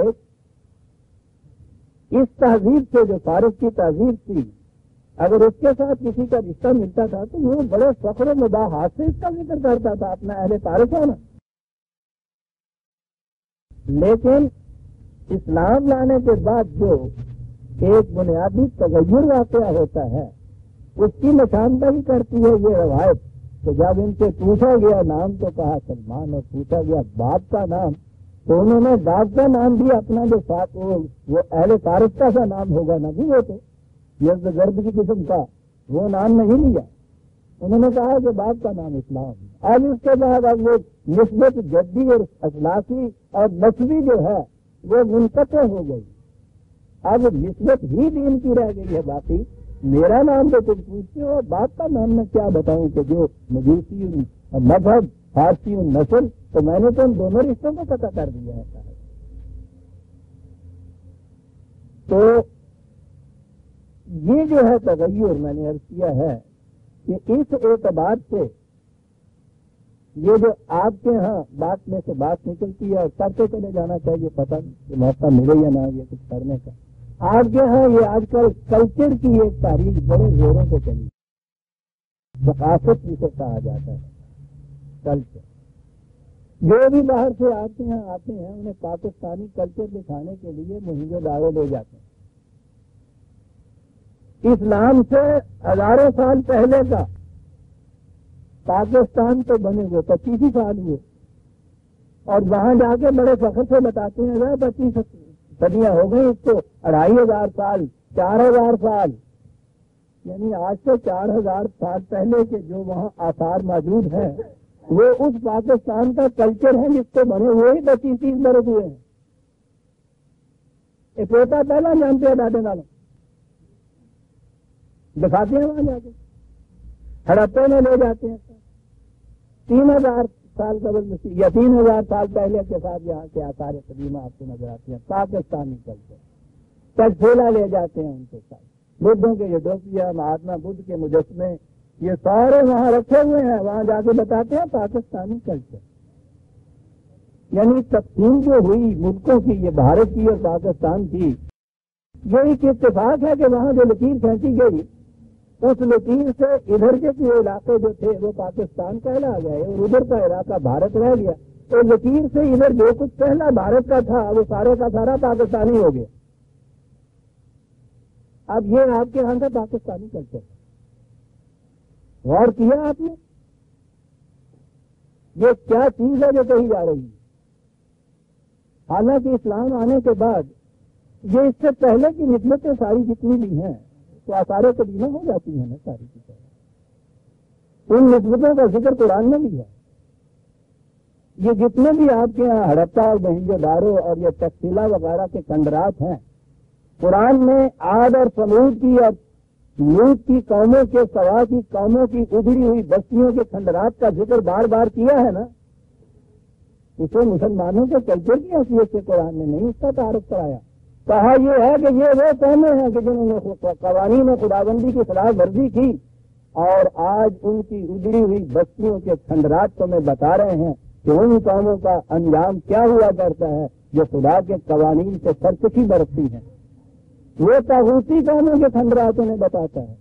اس تہذیب سے جو فارس کی تہذیب تھی، اگر اس کے ساتھ کسی کا رشتہ ملتا تھا تو وہ بڑے فخر و مباحات سے اس کا ذکر کرتا تھا، اپنا اہل فارس ہونا. لیکن اسلام لانے کے بعد جو ایک بنیادی تغیر واقعہ ہوتا ہے اس کی نشاندہی کرتی ہے یہ روایت کہ جب ان سے پوچھا گیا نام تو کہا سلمان، اور پوچھا گیا باپ کا نام تو انہوں نے باپ کا نام بھی اپنا جو ساتھ وہ اہل فارس کا سا نام ہوگا نا بھی، وہ تو یزد گرد کی قسم کا وہ نام نہیں لیا. انہوں نے کہا کہ باپ کا نام اسلام. اب اس کے بعد اب وہ نسبت جدی اور اخلاقی اور نسبی جو ہے وہ منقطع ہو گئی. اب نسبت ہی دین کی رہ گئی ہے. باقی میرا نام تو تم پوچھتے ہو، باپ کا نام میں کیا بتاؤں کہ جو مجوسی مذہب فارسی نسل، تو میں نے تو ان دونوں رشتوں کو قطع کر دیا ہے. تو یہ جو ہے تغیر میں نے عرض کیا ہے کہ اس اعتبار سے یہ جو آپ کے ہاں بات میں سے بات نکلتی ہے اور کرتے چلے جانا چاہیے، پتہ نہیں کہ موقع ملے یا نہ یہ کچھ کرنے کا. آپ کے ہاں یہ آج کل کلچر کی ایک تاریخ بڑے زوروں سے چلی، ثقافت جسے کہا جاتا ہے کلچر. جو بھی باہر سے آپ کے یہاں آتے ہیں انہیں پاکستانی کلچر دکھانے کے لیے مہنگے دعوے لے جاتے ہیں. اسلام سے ہزاروں سال پہلے کا پاکستان تو بنے ہوئے 25 سال ہوئے، اور وہاں جا کے بڑے فخر سے بتاتے ہیں 25 صدیاں ہو گئی، اس کو 2500 سال 4000 سال، یعنی آج سے 4000 سال پہلے کے جو وہاں آثار موجود ہیں وہ اس پاکستان کا کلچر ہے جس کو بنے ہوئے ہی 25-30 برس ہوئے ہیں. ایک ہوتا پہلا جانتے ہیں دادے والوں دکھاتے ہیں، وہاں جا کے ہڑپے میں لے جاتے ہیں 3000 سال قبل مسیح یا 3000 سال پہلے کے ساتھ یہاں کے آثار قدیمہ آپ کو نظر آتے ہیں. پاکستانی کلچر تجھیلا لے جاتے ہیں ان کے ساتھ، بدھوں کے یہ ڈوپیا، مہاتما بدھ کے مجسمے، یہ سارے وہاں رکھے ہوئے ہیں، وہاں جا کے بتاتے ہیں پاکستانی کلچر. یعنی تقسیم جو ہوئی ملکوں کی، یہ بھارت کی اور پاکستان کی، یہ ایک اتفاق ہے کہ وہاں جو لکیر کھینچی گئی اس لکیر سے ادھر کے علاقے جو تھے وہ پاکستان کہلا گئے اور ادھر کا علاقہ بھارت رہ گیا. تو لکیر سے ادھر جو کچھ پہلا بھارت کا تھا وہ سارے کا سارا پاکستانی ہو گیا. اب یہ آپ کے یہاں کا پاکستانی کلچر ہے. غور کیا آپ نے یہ کیا چیز ہے جو کہی جا رہی ہے؟ حالانکہ اسلام آنے کے بعد یہ اس سے پہلے کی نسبتیں ساری جتنی بھی ہیں تو آثار قدیمہ ہو جاتی ہیں نا ساری کی ساری. ان نسبتوں کا ذکر قرآن میں بھی ہے. یہ جتنے بھی آپ کے یہاں ہڑپا اور موہنجو دارو اور یہ تکسیلا وغیرہ کے کندرات ہیں، قرآن میں عاد اور سمود کی اور لوط کی قوموں کے سوا کی قوموں کی اجڑی ہوئی بستیوں کے کھنڈرات کا ذکر بار بار کیا ہے نا. اسے مسلمانوں کے کلچر کی حیثیت سے قرآن نے نہیں اس کا تعارف کرایا. کہا یہ ہے کہ یہ وہ قومیں ہیں کہ جنہوں نے قوانین خداوندی کی خلاف ورزی کی، اور آج ان کی اجڑی ہوئی بستیوں کے کھنڈرات کو میں بتا رہے ہیں کہ ان قوموں کا انجام کیا ہوا کرتا ہے جو خدا کے قوانین سے سرکشی برتتی ہیں. وہ طاغوتی قوموں کے کھنڈرات انہیں بتاتا ہے،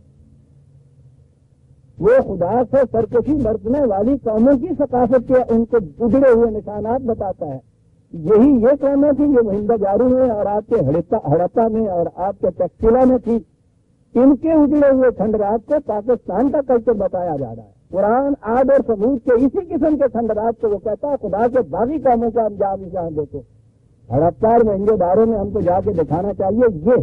وہ خدا سے سرکشی برتنے والی قوموں کی ثقافت کے ان کو اجڑے ہوئے نشانات بتاتا ہے. یہی یہ قومیں تھیں جو مہندہ جارو میں اور آپ کے ہڑپا میں اور آپ کے تکسیلا میں تھی. ان کے اجڑے ہوئے کھنڈرات کو پاکستان کا کلچر بتایا جا رہا ہے. قرآن عاد اور سمود کے اسی قسم کے کھنڈرات کو وہ کہتا ہے خدا کے باقی قوموں کا انجام نشان دیکھو. ہڑپا اور مہنگے داروں میں ہم کو جا کے دکھانا چاہیے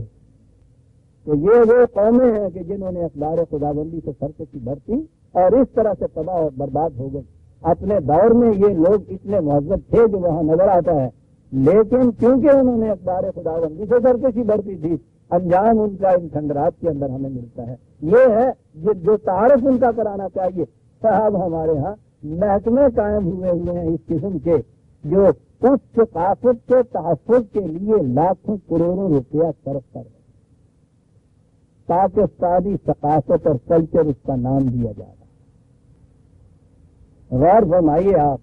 یہ وہ قومیں ہیں کہ جنہوں نے اقدار خداوندی سے سرکشی برتی اور اس طرح سے تباہ اور برباد ہو گئے. اپنے دور میں یہ لوگ اتنے مہذب تھے جو وہاں نظر آتا ہے، لیکن کیونکہ انہوں نے اقدار خداوندی سے سرکشی برتی تھی، انجام ان کا ان کھنڈرات کے اندر ہمیں ملتا ہے. یہ ہے جو تعارف ان کا کرانا چاہیے. صاحب ہمارے ہاں محکمے قائم ہوئے ہیں اس قسم کے جو اس ثقافت کے تحفظ کے لیے لاکھوں کروڑوں روپیہ صرف کر رہے ہیں. پاکستانی ثقافت اور کلچر اس کا نام دیا جا رہا ہے. غور فرمائیے آپ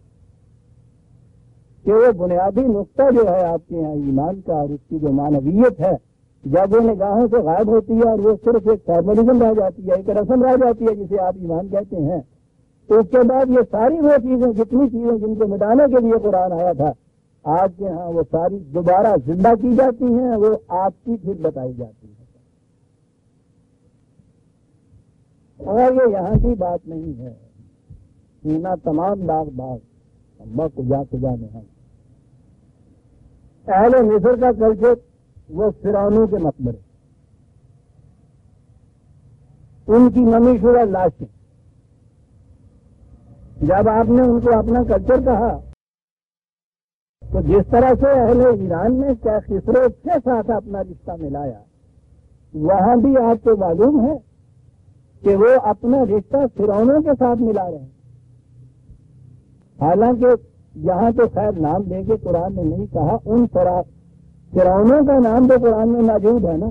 کہ وہ بنیادی نقطہ جو ہے آپ کے یہاں ایمان کا اور اس کی جو معنویت ہے، جب وہ نگاہوں سے غائب ہوتی ہے اور وہ صرف ایک فارملزم رہ جاتی ہے، ایک رسم رہ جاتی ہے جسے آپ ایمان کہتے ہیں، تو اس کے بعد یہ ساری وہ چیزیں جتنی چیزیں جن کو مٹانے کے لیے قرآن آیا تھا آج کے ہاں وہ ساری دوبارہ زندہ کی جاتی ہیں، وہ آپ کی پھر بتائی جاتی ہے. اور یہ یہاں کی بات نہیں ہے، سینا تمام داغ اللہ کجا میں ہم. اہل مصر کا کلچر وہ فرعونوں کے مقبرے، ان کی نمی شدہ لاشیں. جب آپ نے ان کو اپنا کلچر کہا تو جس طرح سے اہل ایران نے خسرو کے ساتھ اپنا رشتہ ملایا، وہاں بھی آپ کو معلوم ہے کہ وہ اپنا رشتہ فرعونوں کے ساتھ ملا رہے ہیں. حالانکہ یہاں تو خیر نام دے کے قرآن نے نہیں کہا، ان فرعونوں کا نام تو قرآن میں موجود ہے نا،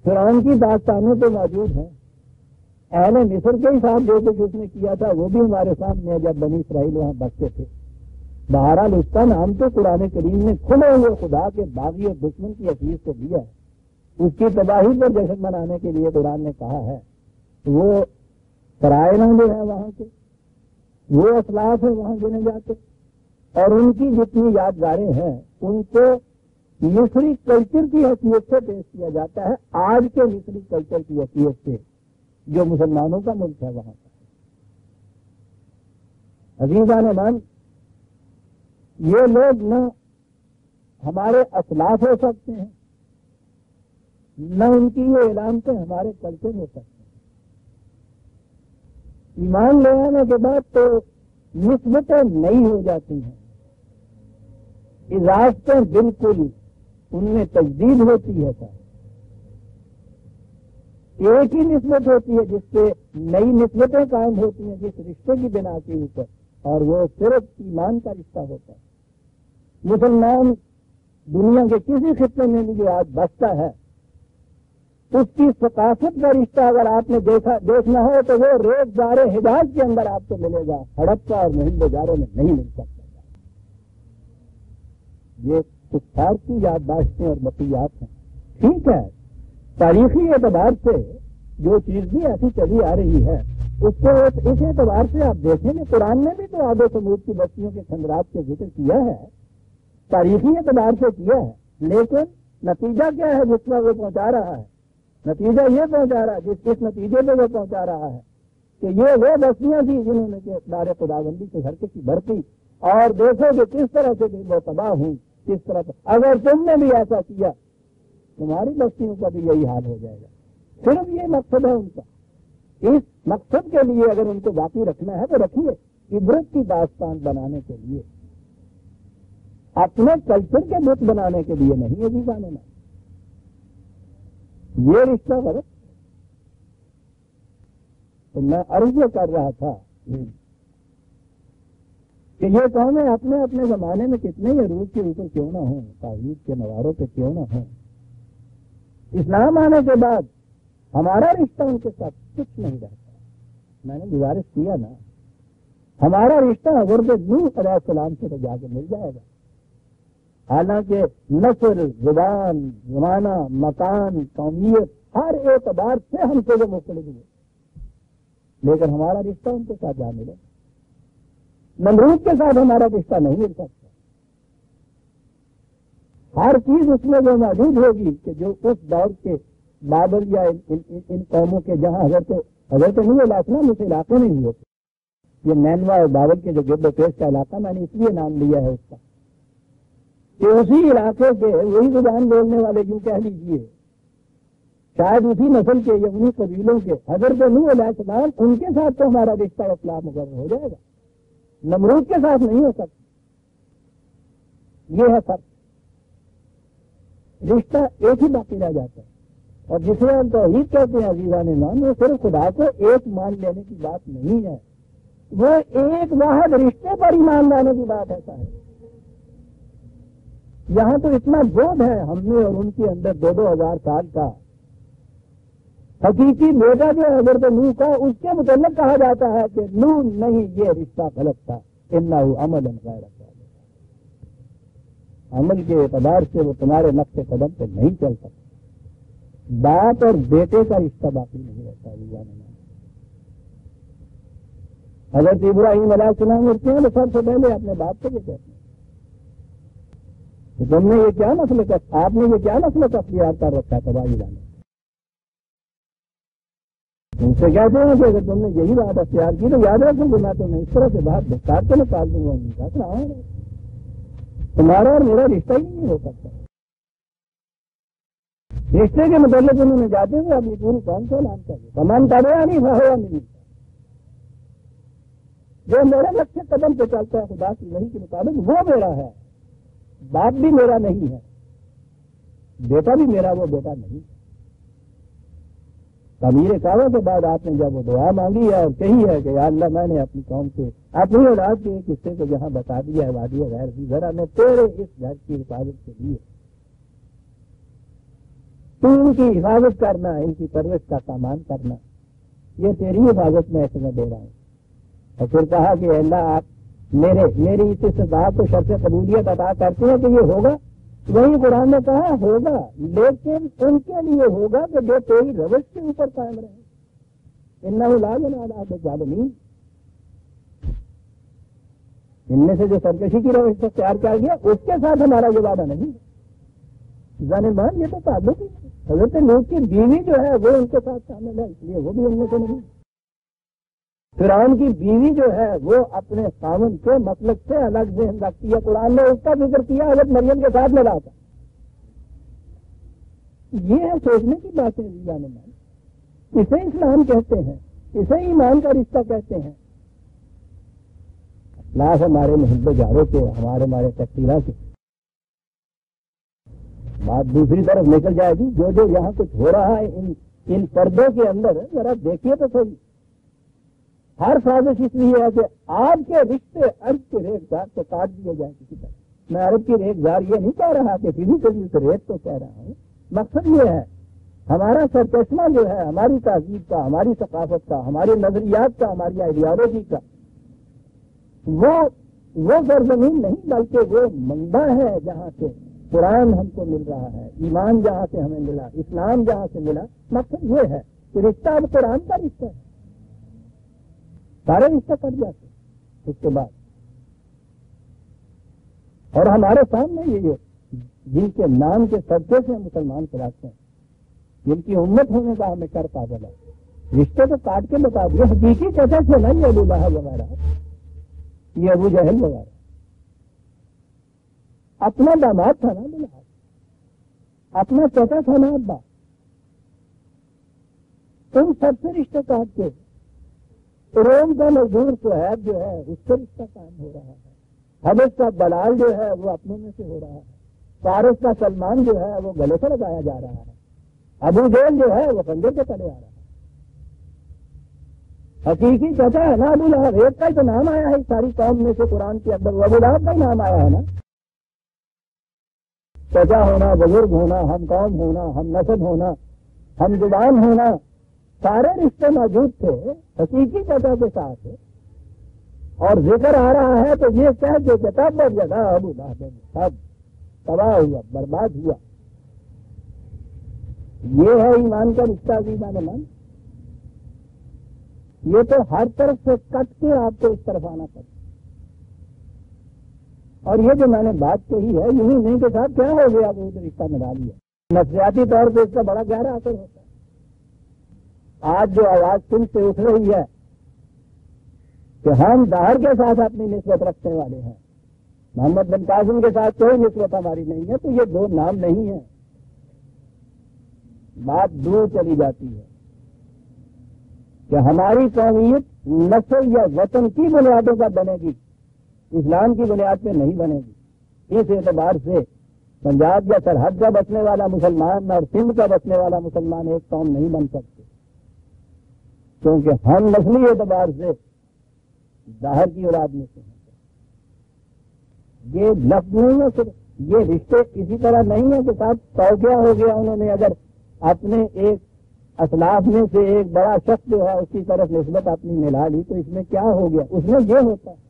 فرعون کی داستانیں تو موجود ہیں، اہل مصر کے ہی ساتھ جو کچھ اس نے کیا تھا وہ بھی ہمارے سامنے ہے جب بنی اسرائیل وہاں بستے تھے۔ بہرحال اس کا نام تو قرآن کریم نے کھلے ہوئے خدا کے باغی اور دشمن کی حیثیت سے دیا ہے، اس کی تباہی پر جشن منانے کے لیے قرآن نے کہا ہے۔ وہ فرائض جو ہیں وہاں کے، وہ اسلاف ہیں وہاں گنے جاتے، اور ان کی جتنی یادگاریں ہیں ان کو مصری کلچر کی حیثیت سے پیش کیا جاتا ہے، آج کے مصری کلچر کی حیثیت سے جو مسلمانوں کا ملک ہے وہاں کا۔ عزیزان من، یہ لوگ نہ ہمارے اسلاف ہو سکتے ہیں، نہ ان کی یہ علامتیں ہمارے کلچر ہو سکتے ہیں۔ ایمان لے آنے کے بعد تو نسبتیں نئی ہو جاتی ہیں، اضافتیں بالکل ان میں تجدید ہوتی ہے۔ ایک ہی نسبت ہوتی ہے جس سے نئی نسبتیں قائم ہوتی ہیں جس رشتے کی بنا کے اوپر، اور وہ صرف ایمان کا رشتہ ہوتا ہے۔ مسلمان دنیا کے کسی خطے میں بھی جو آج بستا ہے اس کی ثقافت کا رشتہ اگر آپ نے دیکھنا ہو تو وہ ریت دار حجاز کے اندر آپ کو ملے گا، ہڑپا اور مہندوجاروں میں نہیں مل سکتا۔ یہ کفار کی یادداشتیں اور بقیات ہیں۔ ٹھیک ہے، تاریخی اعتبار سے جو چیز بھی ایسی چلی آ رہی ہے اس کو اس اعتبار سے آپ دیکھیں کہ قرآن نے بھی تو عاد و ثمود کی بستیوں کے خندرات کے ذکر کیا ہے، تاریخی اعتبار سے کیا ہے، لیکن نتیجہ کیا ہے جس میں وہ پہنچا رہا ہے؟ نتیجہ یہ پہنچا رہا ہے جس نتیجے پہ وہ پہنچا رہا ہے کہ یہ وہ بستیاں تھیں جنہوں نے اقدار خداوندی سے ہرکت کی برتی، اور دیکھو کہ کس طرح سے وہ تباہ ہوں، کس طرح سے اگر تم نے بھی ایسا کیا تمہاری بستیوں کا بھی یہی حال ہو جائے گا۔ صرف یہ مقصد ہے ان کا، اس مقصد کے لیے اگر ان کو باقی رکھنا ہے تو رکھیے، عبرت کی داستان بنانے کے لیے، اپنے کلچر کے بت بنانے کے لیے نہیں ہے۔ عزیزان من، یہ رشتہ غلط۔ تو میں عرض کر رہا تھا کہ یہ قومیں اپنے اپنے زمانے میں کتنے ہی عروج کے اوپر کیوں نہ ہوں، توحید کے نواروں پہ کیوں نہ ہوں، اسلام آنے کے بعد ہمارا رشتہ ان کے ساتھ کچھ نہیں رہتا۔ میں نے گزارش کیا نا، ہمارا رشتہ حضرت نوح علیہ السلام سے تو جا کے مل جائے گا، حالانکہ نسل، زبان، زمانہ، مکان، قومیت ہر اعتبار سے ہم سے وہ مختلف ہوئے، لیکن ہمارا رشتہ ان کے ساتھ جا ملے۔ نمرود کے ساتھ ہمارا رشتہ نہیں مل سکتا۔ ہر چیز اس میں وہ موجود ہوگی کہ جو اس دور کے بابل یا ان قوموں کے جہاں حضرت نوح علیہ السلام اس علاقے میں ہوئے تھے۔ یہ نینوا اور بابل کے جو گرد و پیش کا علاقہ میں نے اس لیے نام لیا ہے اس کا کہ اسی علاقے کے وہی زبان بولنے والے یوں کہہ لیجیے شاید اسی نسل کے یا انہی قبیلوں کے حضرت نوح علیہ السلام، ان کے ساتھ تو ہمارا رشتہ اسلام مقرر ہو جائے گا، نمرود کے ساتھ نہیں ہو سکتا۔ یہ ہے فرق، رشتہ ایک ہی باقی رہ جاتا ہے۔ اور جسے ہم توحید کہتے ہیں عزیزان ایمان، وہ صرف خدا کو ایک مان لینے کی بات نہیں ہے، وہ ایک واحد رشتے پر ایمان لانے کی بات ایسا ہے۔ یہاں تو اتنا بودھ ہے ہم میں اور ان کے اندر 2000 سال کا حقیقی بیٹا جو ہے حضرت نوح کا، اس کے متعلق کہا جاتا ہے کہ نوح نہیں، یہ رشتہ غلط تھا، انہ عمل غیر صالح، عمل کے اعتبار سے وہ تمہارے نقش قدم پہ نہیں چل سکتا۔ باپ اور بیٹے کا رشتہ باقی نہیں رہتا۔ حضرت ابراہیم علیہ السلام اٹھتے ہیں تو سب سے پہلے اپنے باپ کو یہ کہتے ہیں کہ تم نے یہ کیا مسئلہ آپ نے یہ کیا مسئلہ اختیار کر رکھا تباہی لانے، ان سے کہتے ہیں کہ اگر تم نے یہی بات اختیار کی تو یاد رکھوں کہ میں تمہیں اس طرح سے بات بتا کے نکال دوں گا، تمہارا اور میرا رشتہ ہی نہیں ہو سکتا۔ رشتے کے متعلق انہوں نے جاتے ہوئے اپنی پوری قوم کو اعلان کر دیا، تمام تابعہ نہیں ہوا نہیں، جو میرے لکشیہ قدم پہ چلتا ہے خدا کی وحی کے مطابق وہ میرا ہے، باپ بھی میرا نہیں ہے، بیٹا بھی میرا وہ بیٹا نہیں۔ تعمیر کعبہ کے بعد آپ نے جب وہ دعا مانگی ہے اور کہی ہے کہ یا اللہ میں نے اپنی قوم سے اپنی اولاد کے ایک حصے کو جہاں بتا دیا ہے وادی غیر ذی زرع میں تیرے اس گھر کی حفاظت کے لیے تو ان کی حفاظت کرنا، ان کی پرورش کا سامان کرنا، یہ تیری حفاظت میں ایسے میں دے رہا ہوں۔ اور پھر کہا کہ اللہ آپ میری اس استطاعت کو شرط قبولیت عطا کرتے ہیں کہ یہ ہوگا۔ وہی قرآن نے کہا ہوگا، لیکن ان کے لیے ہوگا کہ جو تیری روش کے اوپر قائم رہے۔ انہ لا ینال الظالمین، ان میں سے جو سرکشی کی روش سے تیار کیا گیا اس کے ساتھ ہمارا یہ وعدہ نہیں ہے۔ ظالمان یہ تو تعلق ہی حضرت لوط کی بیوی جو ہے وہ ان کے ساتھ شامل ہے، اس لیے وہ بھی ان میں سے نہیں۔ فرعون کی بیوی جو ہے وہ اپنے خاوند کے مطلب سے الگ ذہن رکھتی ہے، قرآن نے اس کا ذکر کیا حضرت مریم کے ساتھ ملا تھا۔ یہ ہے سوچنے کی باتیں ظالمان، اسے اسلام کہتے ہیں، اسے ایمان کا رشتہ کہتے ہیں۔ لاکھ ہمارے محب جاروں کے، ہمارے تقسیرہ کے بات دوسری طرف نکل جائے گی۔ جو یہاں کچھ ہو رہا ہے ان پردوں کے اندر، ذرا دیکھیے تو صحیح۔ ہر سازش اس لیے ہے کہ آپ کے رشتے عرب کے ریت زار کو کاٹ دیے جائیں کسی طرح۔ میں عرب کی ریت زار یہ نہیں کہہ رہا کہ فزیکلی اس ریت کو کہہ رہا ہوں، مقصد یہ ہے ہمارا سرچشمہ جو ہے ہماری تہذیب کا، ہماری ثقافت کا، ہماری نظریات کا، ہماری آئیڈیالوجی کا، وہ سرزمین نہیں بلکہ وہ منبع ہے جہاں سے قرآن ہم کو مل رہا ہے، ایمان جہاں سے ہمیں ملا، اسلام جہاں سے ملا۔ مقصد یہ ہے کہ رشتہ اب قرآن کا رشتہ ہے، سارے رشتہ کٹ جاتے اس کے بعد۔ اور ہمارے سامنے یہ جن کے نام کے صدقے سے مسلمان کراتے ہیں، جن کی امت ہونے کا ہمیں کر پاتا ہے، رشتے کو کاٹ کے بتا دیا۔ حقیقی چچا سے نہیں ابو لہب وغیرہ، یہ ابو جہل وغیرہ، اپنا داماد تھا نا ابو لہب، اپنا چچا تھا نا ابا، تم سب سے رشتے کاٹ کے روم کا مزدور سہیب جو ہے اس سے رشتہ قائم ہو رہا ہے، حبش کا بلال جو ہے وہ اپنوں میں سے ہو رہا ہے، فارس کا سلمان جو ہے وہ گلے سے لگایا جا رہا ہے، ابو جہل جو ہے وہ خنجر کے تلے آ رہا ہے۔ حقیقی چچا ہے نا ابو لہب، ایک کا ہی تو نام آیا ہے ساری قوم میں سے قرآن کے اندر، وہ ابو لہب کا ہی نام آیا ہے نا۔ چچا ہونا، بزرگ ہونا، ہم قوم ہونا، ہم نسب ہونا، ہم زبان ہونا، سارے رشتے موجود تھے حقیقی چچا کے ساتھ، اور ذکر آ رہا ہے تو یہ کہہ دے کہ تب جگہ ابو لہب سب تباہ ہوا، برباد ہوا۔ یہ ہے ایمان کا رشتہ عزیزان من۔ یہ تو ہر طرف سے کٹ کے آپ کو اس طرف آنا پڑتا۔ اور یہ جو میں نے بات کہی ہے یوں نہیں کے ساتھ کیا ہو گیا وہ رشتہ نبھا لیا، نفسیاتی طور پہ اس کا بڑا گہرا اثر ہوتا ہے۔ آج جو آواز تم سے اٹھ رہی ہے کہ ہم ظاہر کے ساتھ اپنی نسبت رکھنے والے ہیں، محمد بن قاسم کے ساتھ کوئی نسبت ہماری نہیں ہے، تو یہ دو نام نہیں ہے، بات دور چلی جاتی ہے کہ ہماری قومیت نسل یا وطن کی بنیادوں پر بنے گی، اسلام کی بنیاد پہ نہیں بنے گی۔ اس اعتبار سے پنجاب یا سرحد کا بسنے والا مسلمان اور سندھ کا بسنے والا مسلمان ایک قوم نہیں بن سکتے، کیونکہ ہم نسلی اعتبار سے ظاہر کی اولاد میں سے ہیں۔ یہ لفظ نہیں ہے صرف، یہ رشتے اسی طرح نہیں ہے کہ صاحب توقع ہو گیا انہوں نے اگر اپنے ایک اسلاف میں سے ایک بڑا شخص جو ہے اس کی طرف نسبت اپنی ملا لی تو اس میں کیا ہو گیا، اس میں یہ ہوتا ہے۔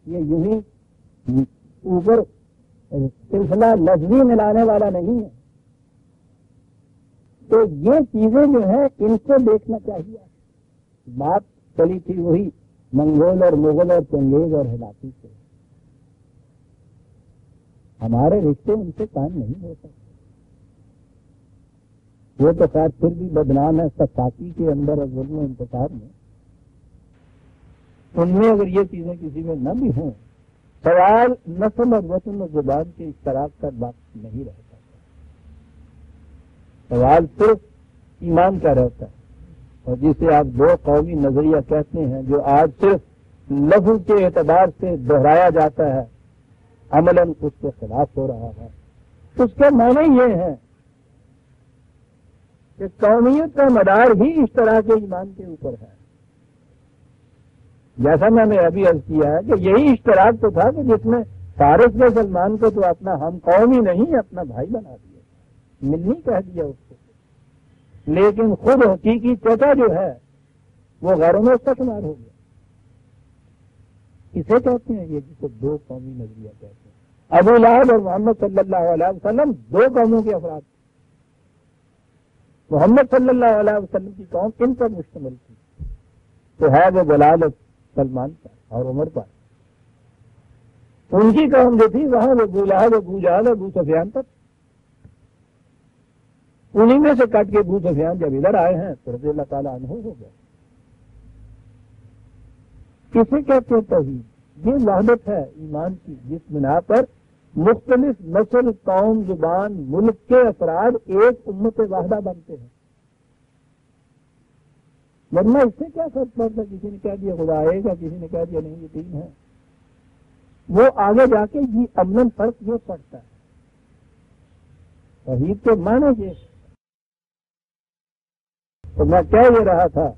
یہ یوں ہی اوپر سلسلہ لفظی ملانے والا نہیں ہے، تو یہ چیزیں جو ہیں ان کو دیکھنا چاہیے۔ بات چلی تھی وہی منگول اور مغل اور چنگیز اور ہلاکی سے، ہمارے رشتے ان سے قائم نہیں ہو سکتے۔ وہ تو خیر پھر بھی بدنام ہے سخاکی کے اندر اور ظلم و انتشار میں، ان میں اگر یہ چیزیں کسی میں نہ بھی ہوں، سوال نسل اور وطن اور زبان کے اشتراک کا بات نہیں رہتا، سوال صرف ایمان کا رہتا ہے، اور جسے آپ دو قومی نظریہ کہتے ہیں جو آج صرف لفظ کے اعتبار سے دہرایا جاتا ہے، عملاً اس کے خلاف ہو رہا ہے۔ اس کے معنی یہ ہے کہ قومیت کا مدار ہی اشتراک ایمان کے اوپر ہے، جیسا میں نے ابھی عرض کیا ہے کہ یہی اشتراک تو تھا کہ جس میں فارس نے سلمان کو تو اپنا ہم قومی نہیں اپنا بھائی بنا دیا، ملنی کہہ دیا اس کو، لیکن خود حقیقی چچا جو ہے وہ غیروں میں اس کا شمار ہو گیا. اسے کہتے ہیں یہ جسے دو قومی نظریہ کہتے ہیں. ابو لہب اور محمد صلی اللہ علیہ وسلم دو قوموں کے افراد تھے. محمد صلی اللہ علیہ وسلم کی قوم ان پر مشتمل تھی، تو ہے وہ ضلالت سلمان پر اور عمر پر. ان کی قوم جو تھی وہاں وہ ابو لہب، ابو جہل، ابو سفیان پر. انہی میں سے کٹ کے ابو سفیان جب ادھر آئے ہیں تو رضی اللہ تعالیٰ عنہ ہو گئے. کسے کہتے ہیں توحید؟ یہ وحدت ہے ایمان کی، جس بنا پر مختلف نسل، قوم، زبان، ملک کے افراد ایک امت واحدہ بنتے ہیں. ورنہ اس سے کیا فرق پڑتا؟ کسی نے کہہ دیا خدا آئے گا، کسی نے کہہ دیا نہیں یہ تین ہے. وہ آگے جا کے یہ امن فرق یہ پڑتا ہے. توحید کے معنی یہ. تو میں کہہ یہ رہا تھا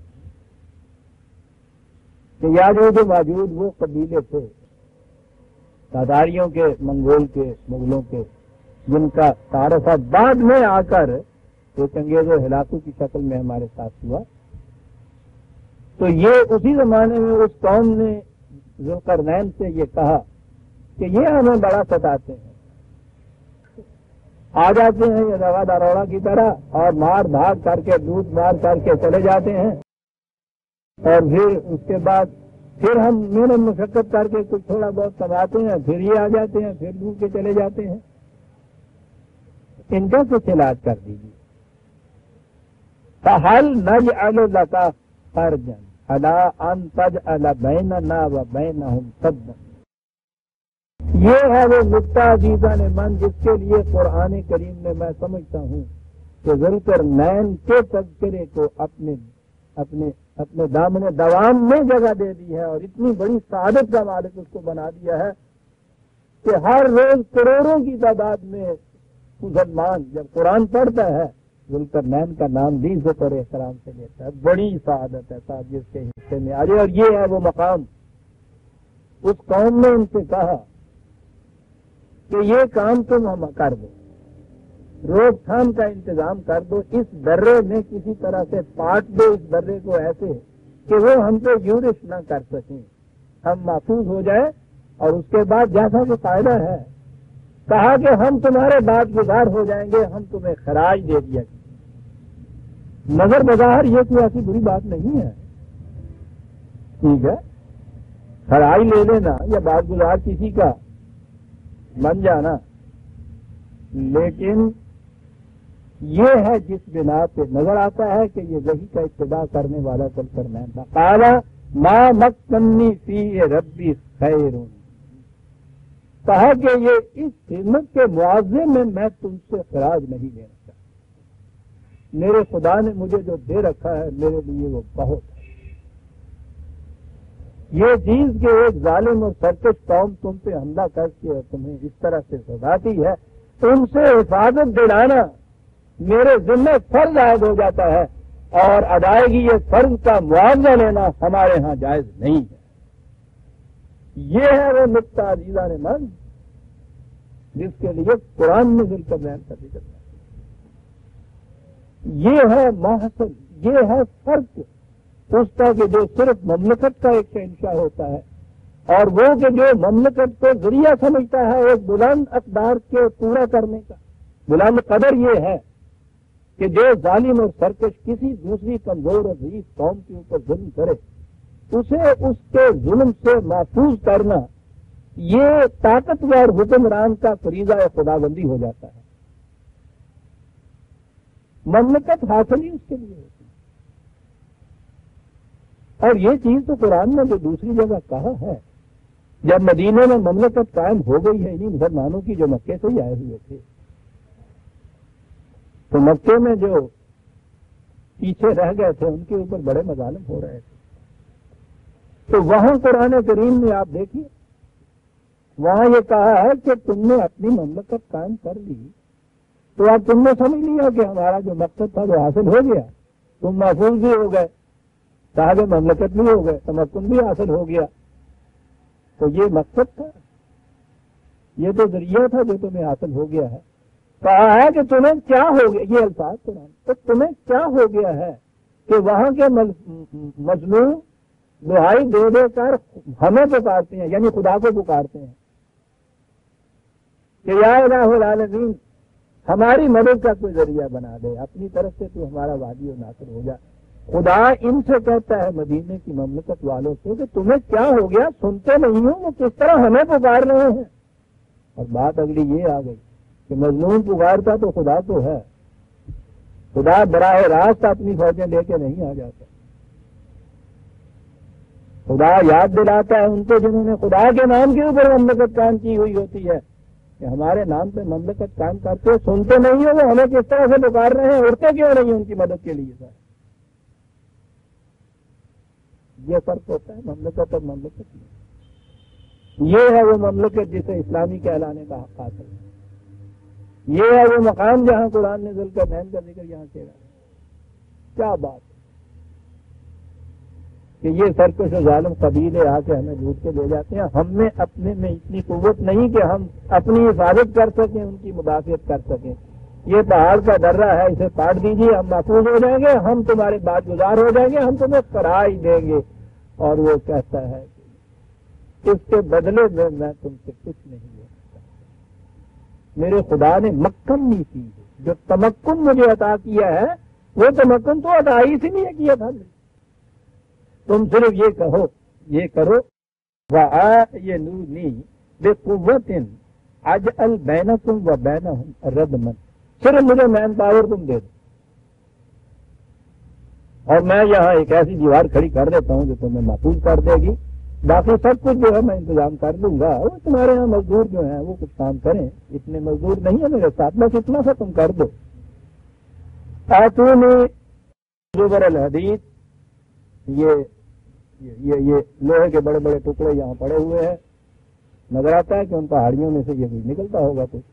کہ یاجوج و ماجوج وہ قبیلے تھے تاتاریوں کے، منگول کے، مغلوں کے، جن کا تعارف بعد میں آ کر ایک انگیز و ہلاکو کی شکل میں ہمارے ساتھ ہوا. تو یہ اسی زمانے میں اس قوم نے ذوالقرنین سے یہ کہا کہ یہ ہمیں بڑا ستاتے ہیں. آ جاتے ہیں یہ دوا داروڑا کی طرح اور مار بھاگ کر کے، لوٹ مار کر کے چلے جاتے ہیں، اور پھر اس کے بعد پھر ہم محنت مشقت کر کے کچھ تھوڑا بہت کماتے ہیں، پھر یہ آ جاتے ہیں، پھر لوٹ کے چلے جاتے ہیں. ان کا کچھ علاج کر دیجیے. فَهَلْ نَجْعَلُ لَكَ خَرْجًا عَلَىٰ أَن تَجْعَلَ بَيْنَنَا وَبَيْنَهُمْ سَدًّا. یہ ہے وہ نقطہ عزیزان من جس کے لیے قرآن کریم میں میں سمجھتا ہوں کہ ذوالقرنین کے تذکرے کو اپنے دامن دوام میں جگہ دے دی ہے، اور اتنی بڑی سعادت کا مالک اس کو بنا دیا ہے کہ ہر روز کروڑوں کی تعداد میں مسلمان جب قرآن پڑھتا ہے ذوالقرنین کا نام بھی عزت اور احترام سے لیتا ہے. بڑی سعادت ہے صاحب جس کے حصے میں آ جائے. اور یہ ہے وہ مقام. اس قوم نے ان سے کہا کہ یہ کام تم ہم کر دو، روک تھام کا انتظام کر دو، اس درے میں کسی طرح سے پاٹ دو اس درے کو ایسے کہ وہ ہم پہ یورش نہ کر سکیں، ہم محفوظ ہو جائے. اور اس کے بعد جیسا کہ قاعدہ ہے کہا کہ ہم تمہارے بعد گزار ہو جائیں گے، ہم تمہیں خراج دے دیا. نظر بظاہر یہ کوئی ایسی بری بات نہیں ہے، ٹھیک ہے، خراج لے لینا یا بعد گزار کسی کا بن جانا، لیکن یہ ہے جس بنا پہ نظر آتا ہے کہ یہ وحی کا ابتدا کرنے والا ذوالقرنین تھا. قال ما مکنی فی ربی خیر. کہا کہ یہ اس خدمت کے معاوضے میں تم سے خراج نہیں لینا چاہتا، میرے خدا نے مجھے جو دے رکھا ہے میرے لیے وہ بہت ہے. یہ چیز کہ ایک ظالم اور سرکش قوم تم پہ حملہ کر کے تمہیں اس طرح سے سزاتی ہے، ان سے حفاظت دلانا میرے ذمہ فرض عائد ہو جاتا ہے، اور ادائیگی یہ فرض کا معاوضہ لینا ہمارے ہاں جائز نہیں ہے. یہ ہے وہ نقطہ عزیزان من جس کے لیے قرآن میں ذوالقرنین کا ذکر ہے. یہ ہے محصل، یہ ہے فرق اس کا کہ جو صرف مملکت کا ایک انشاء ہوتا ہے، اور وہ کہ جو مملکت کو ذریعہ سمجھتا ہے ایک بلند اقدار کے پورا کرنے کا. بلند قدر یہ ہے کہ جو ظالم اور سرکش کسی دوسری کمزور اور ضعیف قوم کے اوپر ظلم کرے اسے اس کے ظلم سے محفوظ کرنا یہ طاقتور حکمران کا فریضہ خداوندی ہو جاتا ہے. مملکت حاصل ہی اس کے لیے ہوتی ہے. اور یہ چیز تو قرآن نے جو دوسری جگہ کہا ہے، جب مدینے میں مملکت قائم ہو گئی ہے انہیں مسلمانوں کی جو مکے سے ہی آئے ہوئے تھے، تو مکے میں جو پیچھے رہ گئے تھے ان کے اوپر بڑے مظالم ہو رہے تھے. تو وہاں قرآن کریم میں آپ دیکھیے وہاں یہ کہا ہے کہ تم نے اپنی مملکت قائم کر لی، تو اب تم نے سمجھ لیا کہ ہمارا جو مقصد تھا وہ حاصل ہو گیا، تم محفوظ بھی ہو گئے، صاحب مملکت بھی ہو گئے، تمکن بھی حاصل ہو گیا. تو یہ مقصد تھا، یہ تو ذریعہ تھا جو تمہیں حاصل ہو گیا ہے. کہا ہے کہ تمہیں کیا ہو گیا، یہ الفاظ قرآن، تو تمہیں کیا ہو گیا ہے کہ وہاں کے مظلوم دہائی دے دے کر ہمیں پکارتے ہیں، یعنی خدا کو پکارتے ہیں کہ یا الہ العالمین ہماری مدد کا کوئی ذریعہ بنا دے، اپنی طرف سے تو ہمارا وادی و ناصر ہو جا۔ خدا ان سے کہتا ہے مدینے کی مملکت والوں سے کہ تمہیں کیا ہو گیا، سنتے نہیں ہو وہ کس طرح ہمیں پکار رہے ہیں۔ اور بات اگلی یہ آ گئی کہ مظلوم پکارتا تو خدا تو ہے، خدا براہ راست اپنی فوجیں لے کے نہیں آ جاتا، خدا یاد دلاتا ہے ان کو جنہوں نے خدا کے نام کے اوپر مملکت قائم کی ہوئی ہوتی ہے کہ ہمارے نام پہ مملکت قائم کرتے ہو، سنتے نہیں ہو وہ ہمیں کس طرح سے پکار رہے ہیں، اڑتے کیوں نہیں ان کی مدد کے لیے۔ یہ فرق ہوتا ہے مملکت اور مملکت میں۔ یہ ہے وہ مملکت جسے اسلامی کہلانے کا حق حاصل ہے، یہ ہے وہ مقام جہاں قرآن نے ذوالقرنین کا ذکر یہاں کیا۔ کیا بات ہے کہ یہ سرکش و ظالم قبیلے آ کے ہمیں لوٹ کے لے جاتے ہیں، ہم میں اپنے میں اتنی قوت نہیں کہ ہم اپنی حفاظت کر سکیں، ان کی مدافعت کر سکیں۔ یہ پہاڑ کا درہ ہے، اسے کاٹ دیجیے، ہم محفوظ ہو جائیں گے، ہم تمہارے بعد گزار ہو جائیں گے، ہم تمہیں کرا ہی دیں گے۔ اور وہ کہتا ہے کہ اس کے بدلے میں تم سے کچھ نہیں لے سکتا، میرے خدا نے مکن نہیں کی ہے، جو تمکن مجھے عطا کیا ہے وہ تمکن تو عطا ہی سے نہیں کیا تھا، تم صرف یہ کہو، یہ کرو وَآيَنُونِي بِقُوَّةٍ أَجْعَلْ بَيْنَكُمْ وَبَيْنَهُمْ رَدْمًا، صرف مجھے مین پاور تم دے دو اور میں یہاں ایک ایسی دیوار کھڑی کر دیتا ہوں جو تمہیں محفوظ کر دے گی، باقی سب کچھ جو ہے میں انتظام کر لوں گا۔ وہ تمہارے یہاں مزدور جو ہیں وہ کچھ کام کریں، اتنے مزدور نہیں ہے میرے ساتھ، بس اتنا سا تم کر دو۔ آتونی زبر الحدید، یہ لوہے کے بڑے بڑے ٹکڑے یہاں پڑے ہوئے ہیں، نظر آتا ہے کہ ان پہاڑیوں میں سے یہ بھی نکلتا ہوگا کچھ،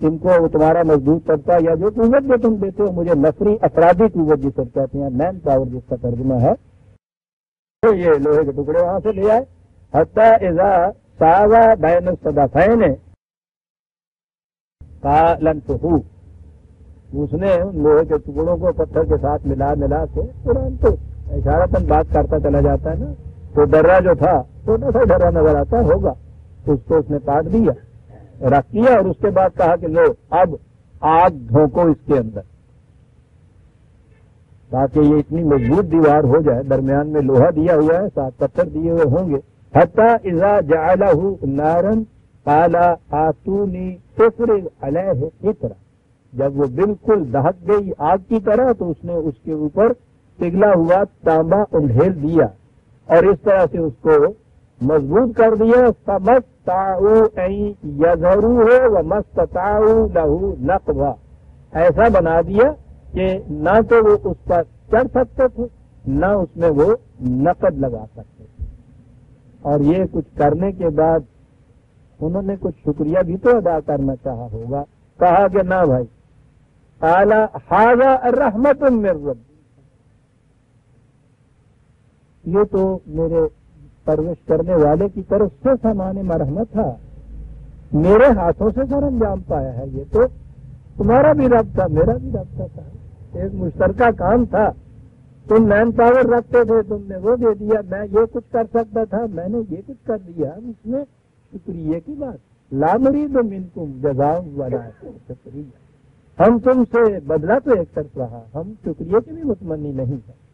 ان کو وہ تمہارا مضبوط طبقہ یا جو قوت جو تم دیتے ہو مجھے نفری افرادی قوت جس کو کہتے ہیں، مین پاور جس کا ترجمہ ہے، تو یہ لوہے کے ٹکڑے وہاں سے لے آئے۔ حتی اذا ساوا بین الصدفین قالنتہو، اس نے ان لوہے کے ٹکڑوں کو پتھر کے ساتھ ملا کے، قرآن تو اشارتاً بات کرتا چلا جاتا ہے نا، تو درہ جو تھا چھوٹا سا درہ نظر آتا ہوگا، اس کو اس نے کاٹ دیا، رکھ دیا، اور اس کے بعد کہا کہ لو اب آگ دھونکو اس کے اندر، تاکہ یہ اتنی مضبوط دیوار ہو جائے، درمیان میں لوہا دیا ہوا ہے، ساتھ پتھر دیے ہوئے ہوں گے۔ حتی اذا جعلہ نارا قال آتونی تفرغ علیہ قطرا، جب وہ بالکل دہک گئی آگ کی طرح تو اس نے اس کے اوپر پگھلا ہوا تانبا انڈھیل دیا اور اس طرح سے اس کو مضبوط کر دیا۔ فَمَسْتَطَاعُوا أَن يَظْهَرُوهُ وَمَا اسْتَطَاعُوا لَهُ نَقْبًا، ایسا بنا دیا کہ نہ تو وہ اس پر چڑھ سکتے تھے نہ اس میں وہ نقد لگا سکتے تھے۔ اور یہ کچھ کرنے کے بعد انہوں نے کچھ شکریہ بھی تو ادا کرنا چاہا ہوگا، کہا کہ نہ بھائی، قَالَ هَذَا رَحْمَةٌ مِّن رَّبِّي، یہ تو میرے پرورش کرنے والے کی طرف سے سامان مرحمت تھا، میرے ہاتھوں سے سر انجام پایا ہے، یہ تو تمہارا بھی رب تھا میرا بھی رب تھا، ایک مشترکہ کام تھا، تم مین پاور رکھتے تھے، تم نے وہ دے دیا، میں یہ کچھ کر سکتا تھا میں نے یہ کچھ کر دیا، اس میں شکریہ کی بات، لا نريد منکم جزاء ولا شکریہ، ہم تم سے بدلہ تو ایک طرف رہا، ہم شکریہ کے بھی متمنی نہیں ہیں۔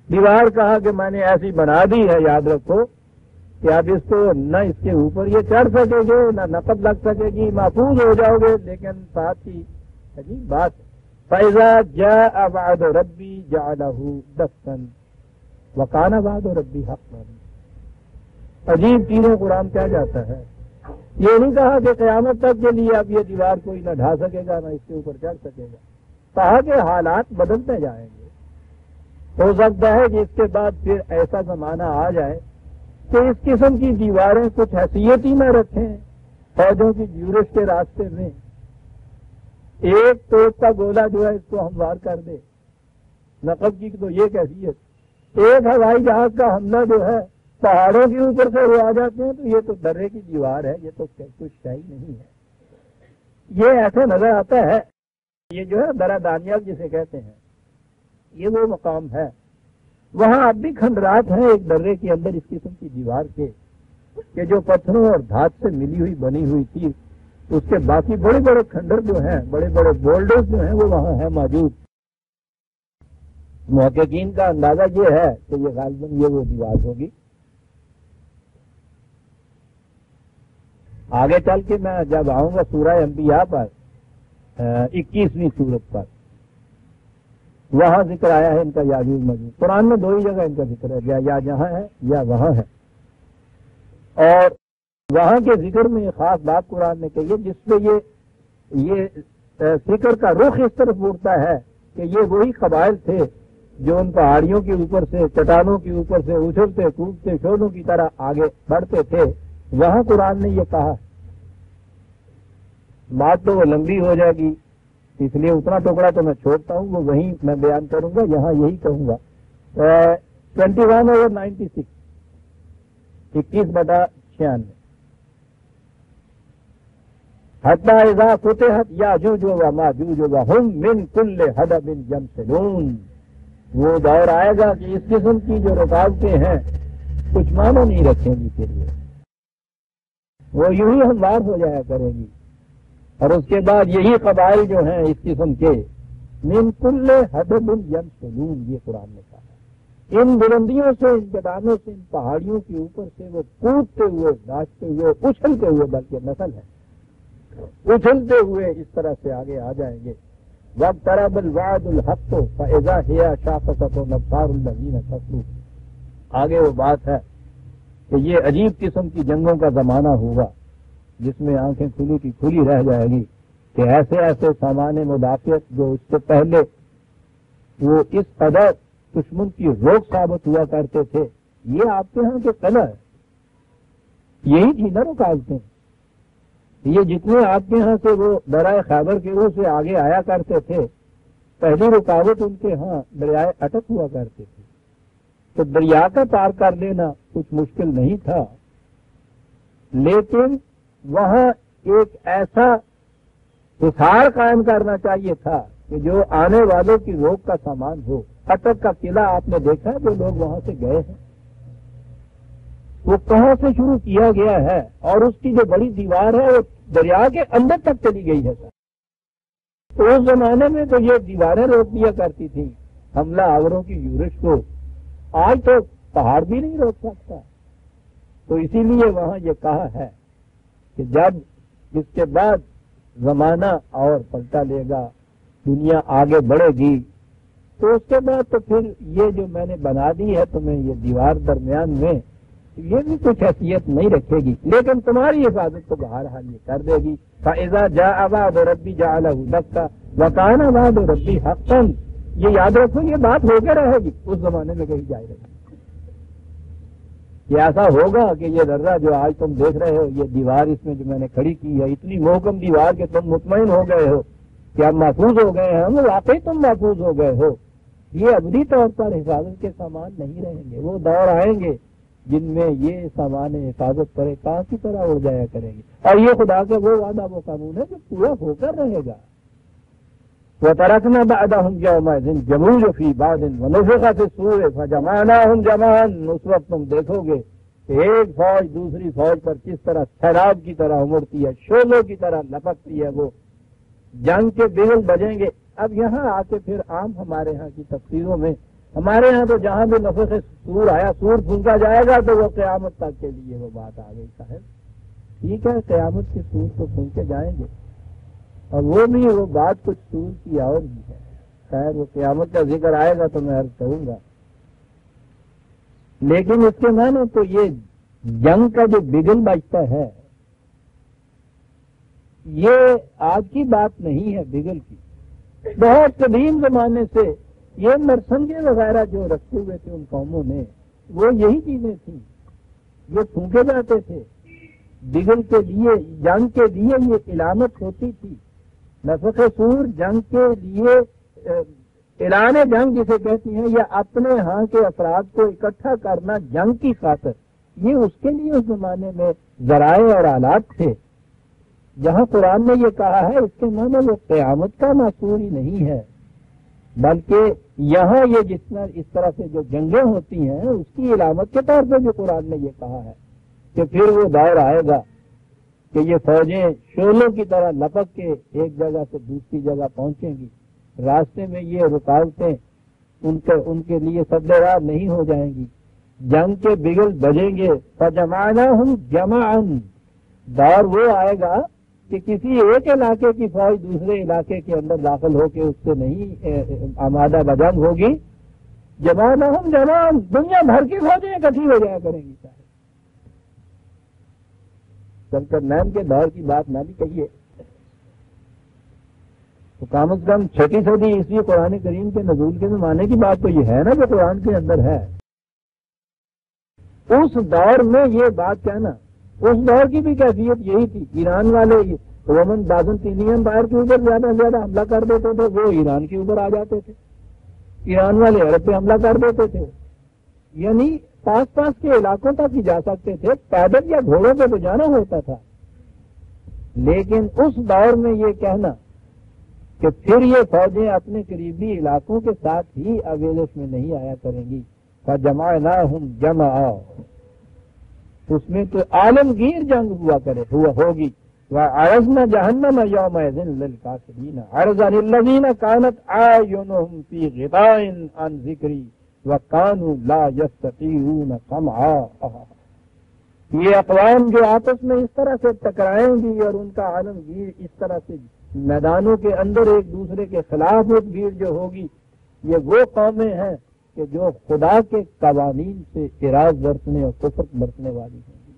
دیوار کہا کہ میں نے ایسی بنا دی ہے، یاد رکھو کہ اب اس کو نہ اس کے اوپر یہ چڑھ سکے گے نہ نقد لگ سکے گی، محفوظ ہو جاؤ گے، لیکن ساتھ ہی عجیب بات، فَإِذَا جَاءَ وَعْدُ رَبِّي جَعَلَهُ دَكًّا وَكَانَ وَعْدُ رَبِّي حَقًّا۔ عجیب چیزیں قرآن کہہ جاتا ہے، یہ نہیں کہا کہ قیامت تک کے لیے اب یہ دیوار کوئی نہ ڈھا سکے گا نہ اس کے اوپر چڑھ سکے گا، کہا کہ حالات بدلتے جائیں گے، ہو سکتا ہے کہ اس کے بعد پھر ایسا زمانہ آ جائے کہ اس قسم کی دیواریں کچھ حیثیت ہی نہ رکھیں فوجوں کی یورش کے راستے میں، ایک توپ کا گولہ جو ہے اس کو ہموار کر دے، نقب کی تو یہ کیفیت، ایک ہوائی جہاز کا حملہ جو ہے پہاڑوں کے اوپر سے وہ آ جاتے ہیں، تو یہ تو درے کی دیوار ہے، یہ تو کچھ شے ہی نہیں ہے، یہ ایسے نظر آتا ہے، یہ جو ہے درہ دانیال جسے کہتے ہیں، یہ وہ مقام ہے، وہاں اب بھی کھنڈرات ہیں ایک درے کے اندر اس قسم کی دیوار کے، کہ جو پتھروں اور دھات سے ملی ہوئی بنی ہوئی تھی، اس کے باقی بڑے بڑے کھنڈر جو ہیں، بڑے بڑے بولڈرز جو ہیں، وہ وہاں ہیں موجود۔ محققین کا اندازہ یہ ہے کہ یہ غالباً یہ وہ دیوار ہوگی۔ آگے چل کے میں جب آؤں گا سورہ انبیاء پر 21ویں سورت پر، وہاں ذکر آیا ہے ان کا یاجوج ماجوج۔ قرآن میں دو ہی جگہ ان کا ذکر ہے، یا جہاں ہے یا وہاں ہے، اور وہاں کے ذکر میں یہ خاص بات قرآن نے کہی ہے جس پہ یہ فکر کا رخ اس طرف اٹھتا ہے کہ یہ وہی قبائل تھے جو ان پہاڑیوں کے اوپر سے، چٹانوں کے اوپر سے اچھلتے کودتے شولوں کی طرح آگے بڑھتے تھے۔ وہاں قرآن نے یہ کہا، بات تو وہ لمبی ہو جائے گی، اس لیے اتنا ٹکڑا تو میں چھوڑتا ہوں، وہ وہیں میں بیان کروں گا، یہاں یہی کہوں گا۔ 21/96، 21/96، حتی اذا فتحت یاجوج و ماجوج وہم من کل حدب ینسلون۔ وہ دور آئے گا کہ اس قسم کی جو رکاوٹیں ہیں کچھ معنی نہیں رکھیں گی کے لیے، وہ یوں ہی ہموار ہو جایا کریں گی، اور اس کے بعد یہی قبائل جو ہیں اس قسم کے من کل حدب ینسلون، یہ قرآن نے کہا، ان بلندیوں سے، ان چٹانوں سے، ان پہاڑیوں کے اوپر سے وہ کودتے ہوئے، ناچتے ہوئے، اچھلتے ہوئے، بلکہ نسل ہے، اچھلتے ہوئے اس طرح سے آگے آ جائیں گے۔ وَاقْتَرَبَ الْوَعْدُ الْحَقُّ فَإِذَا هِيَ شَاخِصَةٌ أَبْصَارُ الَّذِينَ كَفَرُوا۔ آگے وہ بات ہے کہ یہ عجیب قسم کی جنگوں کا زمانہ ہوگا جس میں آنکھیں کھلی کی کھلی رہ جائے گی، کہ ایسے ایسے سامان مدافعت جو اس سے پہلے وہ اس قدر دشمن کی روک ثابت ہوا کرتے تھے، یہ آپ کے ہاں کے قلعہ ہے، یہی تھی نا رکاوٹیں۔ یہ جتنے آپ کے ہاں سے وہ دریائے خیبر کے روح سے آگے آیا کرتے تھے، پہلی رکاوٹ ان کے ہاں دریائے اٹک ہوا کرتے تھے، تو دریا کا پار کر لینا کچھ مشکل نہیں تھا، لیکن وہاں ایک ایسا حصار قائم کرنا چاہیے تھا کہ جو آنے والوں کی روک کا سامان ہو۔ اٹک کا قلعہ آپ نے دیکھا ہے، جو لوگ وہاں سے گئے ہیں، وہ کہاں سے شروع کیا گیا ہے، اور اس کی جو بڑی دیوار ہے وہ دریا کے اندر تک چلی گئی ہے۔ تو اس زمانے میں تو یہ دیواریں روک دیا کرتی تھیں حملہ آوروں کی یورش کو، آج تو پہاڑ بھی نہیں روک سکتا۔ تو اسی لیے وہاں یہ کہا ہے کہ جب اس کے بعد زمانہ اور پلٹا لے گا، دنیا آگے بڑھے گی، تو اس کے بعد تو پھر یہ جو میں نے بنا دی ہے تمہیں یہ دیوار درمیان میں، یہ بھی کچھ حیثیت نہیں رکھے گی، لیکن تمہاری حفاظت تو بہرحال یہ کر دے گی۔ فَإِذَا جَاءَ وَعْدُ رَبِّي جَعَلَهُ دَكَّ وَكَانَ وَعْدُ رَبِّي حَقًّا۔ یہ یاد رکھو، یہ بات ہو کے رہے گی، اس زمانے میں کہیں جائے رہے گی۔ یہ ایسا ہوگا کہ یہ درہ جو آج تم دیکھ رہے ہو، یہ دیوار اس میں جو میں نے کھڑی کی ہے، اتنی محکم دیوار کہ تم مطمئن ہو گئے ہو کہ اب محفوظ ہو گئے ہیں، ہم واقعی تم محفوظ ہو گئے ہو۔ یہ ابدی طور پر حفاظت کے سامان نہیں رہیں گے، وہ دور آئیں گے جن میں یہ سامان حفاظت کرے کہاں کی طرح اڑ جایا کریں گے، اور یہ خدا کا وہ وعدہ، وہ قانون ہے جو پورا ہو کر رہے گا۔ وَتَرَكْنَا بَعْدَهُمْ يَوْمَئِذٍ جَمُوجٌ فِي بَعْضٍ وَنُفِخَ فِي الصُّورِ فَجَمَعْنَاهُمْ جَمْعًا۔ اس وقت تم دیکھو گے کہ ایک فوج دوسری فوج پر کس طرح سیلاب کی طرح امڑتی ہے، شعلوں کی طرح لپکتی ہے، وہ جنگ کے بگل بجیں گے۔ اب یہاں آ کے پھر عام ہمارے ہاں کی تفسیروں میں، ہمارے ہاں تو جہاں بھی نفخ سور آیا، سور پھونکا جائے گا تو وہ قیامت تک کے لیے وہ بات آ گئی صاحب۔ ٹھیک ہے، قیامت کے سور تو پھونکے جائیں گے، اور وہ بھی وہ بات کچھ سور کی اور بھی ہے۔ خیر، وہ قیامت کا ذکر آئے گا تو میں عرض کروں گا، لیکن اس کے معنی تو یہ جنگ کا جو بگل بجتا ہے، یہ آج کی بات نہیں ہے بگل کی، بہت قدیم زمانے سے یہ مرسنگے وغیرہ جو رکھے ہوئے تھے ان قوموں نے، وہ یہی چیزیں تھیں، یہ پھونکے جاتے تھے بگل کے لیے، جنگ کے لیے یہ علامت ہوتی تھی۔ نفخ صور جنگ کے لیے، اعلان جنگ جسے کہتی ہیں، یا اپنے ہاں کے افراد کو اکٹھا کرنا جنگ کی خاطر، یہ اس کے لیے اس زمانے میں ذرائع اور آلات تھے۔ جہاں قرآن نے یہ کہا ہے اس کے معنی وہ قیامت کا معصور ہی نہیں ہے، بلکہ یہاں یہ اس طرح سے جو جنگیں ہوتی ہیں اس کی علامت کے طور پہ جو قرآن نے یہ کہا ہے کہ پھر وہ دور آئے گا کہ یہ فوجیں شعلوں کی طرح لپک کے ایک جگہ سے دوسری جگہ پہنچیں گی، راستے میں یہ رکاوٹیں ان کے لیے سد راہ نہیں ہو جائیں گی، جنگ کے بگل بجیں گے، فجمعناہم جمعا، دور وہ آئے گا کہ کسی ایک علاقے کی فوج دوسرے علاقے کے اندر داخل ہو کے اس سے نہیں آمادہ بجنگ ہوگی، جمعناہم جمعا، دنیا بھر کی فوجیں اکٹھی ہو جایا کریں گی، چاہے ذوالقرنین کے دور کی بات نہ بھی کہیے تو کم از کم 6 صدی عیسوی قرآن کریم کے نزول کے زمانے کی بات تو یہ ہے نا جو قرآن کے اندر ہے۔ اس دور میں یہ بات کہنا، اس دور کی بھی کیفیت یہی تھی۔ ایران والے رومن بازنطینی امپائر کے اوپر زیادہ سے زیادہ حملہ کر دیتے تھے، وہ ایران کے اوپر آ جاتے تھے، ایران والے عرب پہ حملہ کر دیتے تھے، یعنی پاس پاس کے علاقوں تک ہی جا سکتے تھے، پیدل یا گھوڑوں پہ تو جانا ہوتا تھا۔ لیکن اس دور میں یہ کہنا کہ پھر یہ فوجیں اپنے قریبی علاقوں کے ساتھ ہی اویلش میں نہیں آیا کریں گی، فجمعناہم جمعا، اس میں تو عالمگیر جنگ ہوگی، وعرضنا جہنم یومئذ للکافرین عرضا للذین کانت اعینہم فی غطاء عن ذکری وَكَانُوا لَا يَسْتَطِيعُونَ سَمْعًا۔ یہ اقوام جو آپس میں اس طرح سے ٹکرائیں گی اور ان کا عالمگیر اس طرح سے میدانوں کے اندر ایک دوسرے کے خلاف ایک بھیڑ جو ہوگی، یہ وہ قومیں ہیں کہ جو خدا کے قوانین سے اعراض برتنے اور کفر برتنے والی ہیں گی۔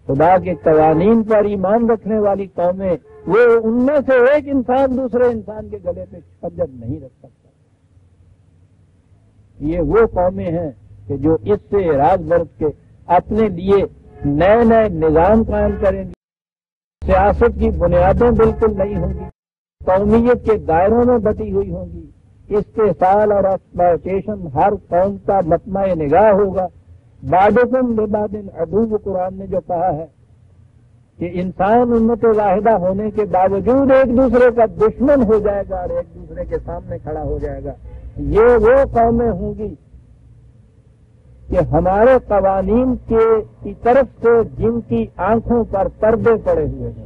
خدا کے قوانین پر ایمان رکھنے والی قومیں، وہ ان میں سے ایک انسان دوسرے انسان کے گلے پہ خنجر نہیں رکھ سکتا۔ یہ وہ قومیں ہیں کہ جو اس سے اعراض برت کے اپنے لیے نئے نئے نظام قائم کریں گی، سیاست کی بنیادیں بالکل نہیں ہوں گی، قومیت کے دائروں میں بٹی ہوئی ہوں گی، استحصال اور ایکسپلائٹیشن ہر قوم کا مطمع نگاہ ہوگا۔ بعضکم لبعض عدو، قرآن نے جو کہا ہے کہ انسان امت واحدہ ہونے کے باوجود ایک دوسرے کا دشمن ہو جائے گا اور ایک دوسرے کے سامنے کھڑا ہو جائے گا، یہ وہ قومیں ہوں گی کہ ہمارے قوانین کی طرف سے جن کی آنکھوں پر پردے پڑے ہوئے ہیں۔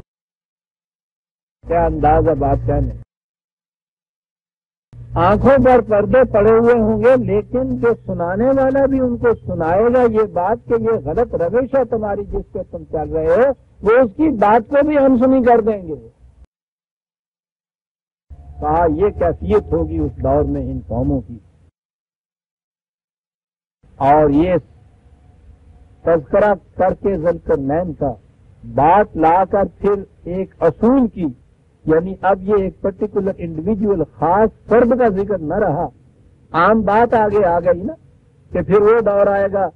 کیا انداز ہے بات کہنے، آنکھوں پر پردے پڑے ہوئے ہوں گے، لیکن جو سنانے والا بھی ان کو سنائے گا یہ بات کہ یہ غلط روش ہے تمہاری جس پہ تم چل رہے ہو، وہ اس کی بات کو بھی انسنی کر دیں گے۔ کہا یہ کیفیت ہوگی اس دور میں ان قوموں کی، اور یہ تذکرہ کر کے ذوالقرنین کا بات لا کر پھر ایک اصول کی، یعنی اب یہ ایک پرٹیکولر انڈیویجول خاص فرد کا ذکر نہ رہا، عام بات آگے آ گئی نا کہ پھر وہ دور آئے گا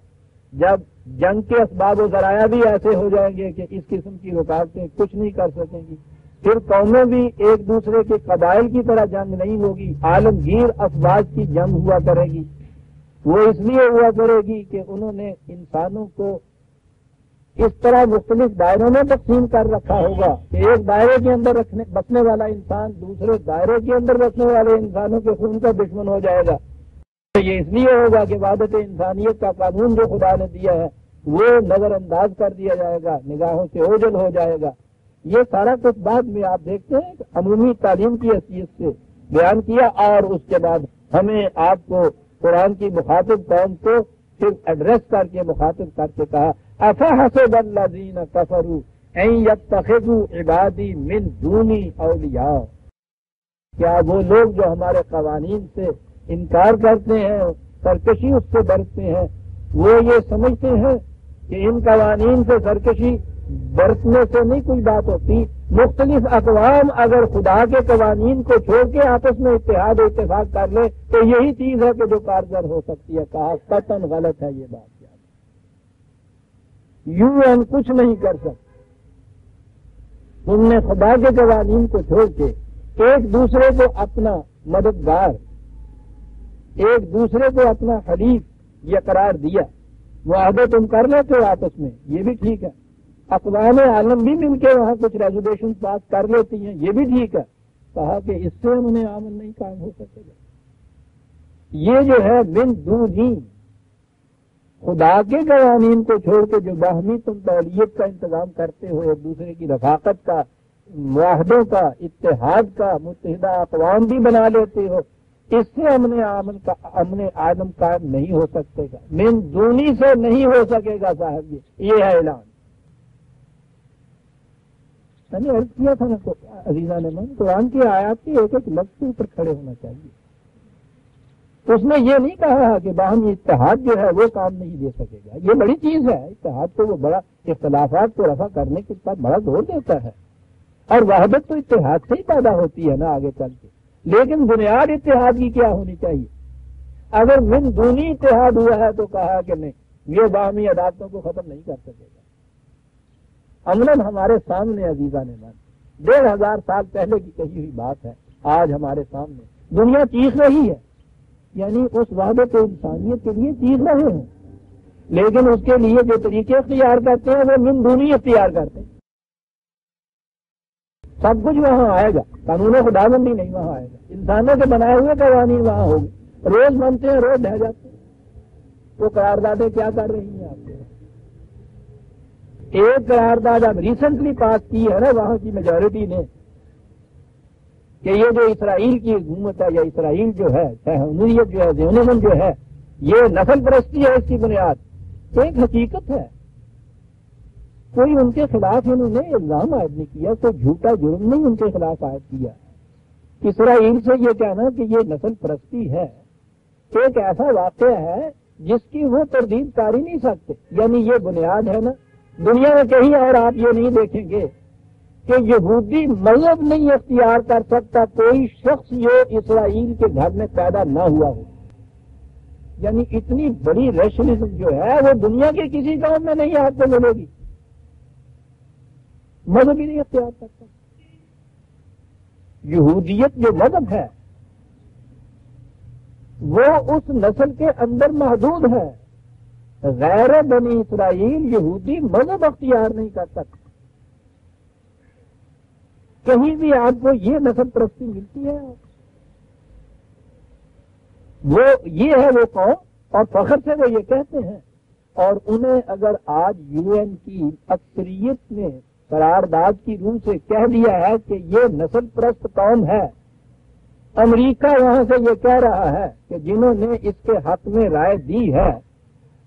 جب جنگ کے اسباب و ذرائع بھی ایسے ہو جائیں گے کہ اس قسم کی رکاوٹیں کچھ نہیں کر سکیں گی، پھر قومیں بھی ایک دوسرے کے قبائل کی طرح جنگ نہیں ہوگی، عالمگیر افواج کی جنگ ہوا کرے گی۔ وہ اس لیے ہوا کرے گی کہ انہوں نے انسانوں کو اس طرح مختلف دائروں میں تقسیم کر رکھا ہوگا کہ ایک دائرے کے اندر بسنے والا انسان دوسرے دائرے کے اندر بسنے والے انسانوں کے خون کا دشمن ہو جائے گا۔ یہ اس لیے ہوگا کہ وحدت انسانیت کا قانون جو خدا نے دیا ہے وہ نظر انداز کر دیا جائے گا، نگاہوں سے اوجھل ہو جائے گا۔ یہ سارا کچھ بعد میں آپ دیکھتے ہیں کہ عمومی تعلیم کی حیثیت سے بیان کیا، اور اس کے بعد ہمیں آپ کو قرآن کی مخاطب قوم کو پھر ایڈریس کر کے مخاطب کر کے کہا افحسب الذین کفروا ان یتخذوا عبادی من دونی اولیاء، کیا وہ لوگ جو ہمارے قوانین سے انکار کرتے ہیں، سرکشی اس سے برتتے ہیں، وہ یہ سمجھتے ہیں کہ ان قوانین سے سرکشی برتنے سے نہیں کوئی بات ہوتی، مختلف اقوام اگر خدا کے قوانین کو چھوڑ کے آپس میں اتحاد و اتفاق کر لے تو یہی چیز ہے کہ جو کارگر ہو سکتی ہے۔ کہا قطعاً غلط ہے یہ بات، UN کچھ نہیں کر سکتے، تم نے خدا کے قوانین کو چھوڑ کے ایک دوسرے کو اپنا مددگار، ایک دوسرے کو اپنا حلیف یہ قرار دیا، معاہدے تم کر لیتے ہو آپس میں، یہ بھی ٹھیک ہے، اقوام عالم بھی مل کے وہاں کچھ ریزولوشن پاس کر لیتی ہیں، یہ بھی ٹھیک ہے، کہا کہ اس سے انہیں امن نہیں قائم ہو سکے گا۔ یہ جو ہے من دونی خدا کے قوانین کو چھوڑ کے جو باہمی تم تولیت کا انتظام کرتے ہو، ایک دوسرے کی رفاقت کا، معاہدوں کا، اتحاد کا، متحدہ اقوام بھی بنا لیتے ہو، اس سے امن عالم قائم نہیں ہو سکتے گا، من دونی سے نہیں ہو سکے گا صاحب، یہ ہے اعلان۔ میں نے عرض کیا تھا نا عزیزان من، قرآن کی آیات کے ایک ایک لفظ کے اوپر کھڑے ہونا چاہیے۔ اس نے یہ نہیں کہا کہ باہمی اتحاد جو ہے وہ کام نہیں دے سکے گا، یہ بڑی چیز ہے، اتحاد کو وہ بڑا اختلافات کو رفع کرنے کے بعد بڑا زور دیتا ہے، اور وحدت تو اتحاد سے ہی پیدا ہوتی ہے نا آگے چل کے، لیکن بنیاد اتحاد کی کیا ہونی چاہیے؟ اگر من دونی اتحاد ہوا ہے تو کہا کہ نہیں، یہ باہمی عدالتوں کو ختم نہیں کر سکے گا۔ عملاً ہمارے سامنے عزیزان من 1500 سال پہلے کی کہی ہوئی بات ہے، آج ہمارے سامنے دنیا چیخ رہی ہے، یعنی اس وحدت انسانیت کے لیے چیخ رہے ہیں، لیکن اس کے لیے جو طریقے اختیار کرتے ہیں وہ من دونی اختیار کرتے ہیں۔ سب کچھ وہاں آئے گا، قانون خدا بندی نہیں وہاں آئے گا، انسانوں کے بنائے ہوئے قوانین وہاں ہوں گے، روز بنتے ہیں روز ڈھہ جاتے ہیں۔ وہ قراردادیں کیا کر رہی ہیں آپ کے؟ ایک قرارداد اب ریسنٹلی پاس کی ہے نا وہاں کی میجورٹی نے، کہ یہ جو اسرائیل کی حکومت ہے یا اسرائیل جو ہے صہیونیت جو ہے زیونزم جو ہے، یہ نسل پرستی ہے، اس کی بنیاد ایک حقیقت ہے، کوئی ان کے خلاف انہوں نے الزام عائد نہیں کیا، کوئی جھوٹا جرم نہیں ان کے خلاف عائد کیا۔ اسرائیل سے یہ کہنا کہ یہ نسل پرستی ہے ایک ایسا واقعہ ہے جس کی وہ تردید کر ہی نہیں سکتے، یعنی یہ بنیاد ہے نا، دنیا میں کہیں اور آپ یہ نہیں دیکھیں گے کہ یہودی مذہب نہیں اختیار کر سکتا کوئی شخص جو اسرائیل کے گھر میں پیدا نہ ہوا ہو، یعنی اتنی بڑی ریشنلزم جو ہے وہ دنیا کے کسی قوم میں نہیں آپ کو ملے گی، مذہب ہی نہیں اختیار کرتا۔ یہودیت جو مذہب ہے وہ اس نسل کے اندر محدود ہے، غیر بنی اسرائیل یہودی مذہب اختیار نہیں کر سکتا۔ کہیں بھی آپ کو یہ نسل پرستی ملتی ہے؟ وہ یہ ہے وہ قوم، اور فخر سے وہ یہ کہتے ہیں، اور انہیں اگر آج یو این کی اکثریت نے قرارداد کی روح سے کہہ دیا ہے کہ یہ نسل پرست قوم ہے، امریکہ وہاں سے یہ کہہ رہا ہے کہ جنہوں نے اس کے حق میں رائے دی ہے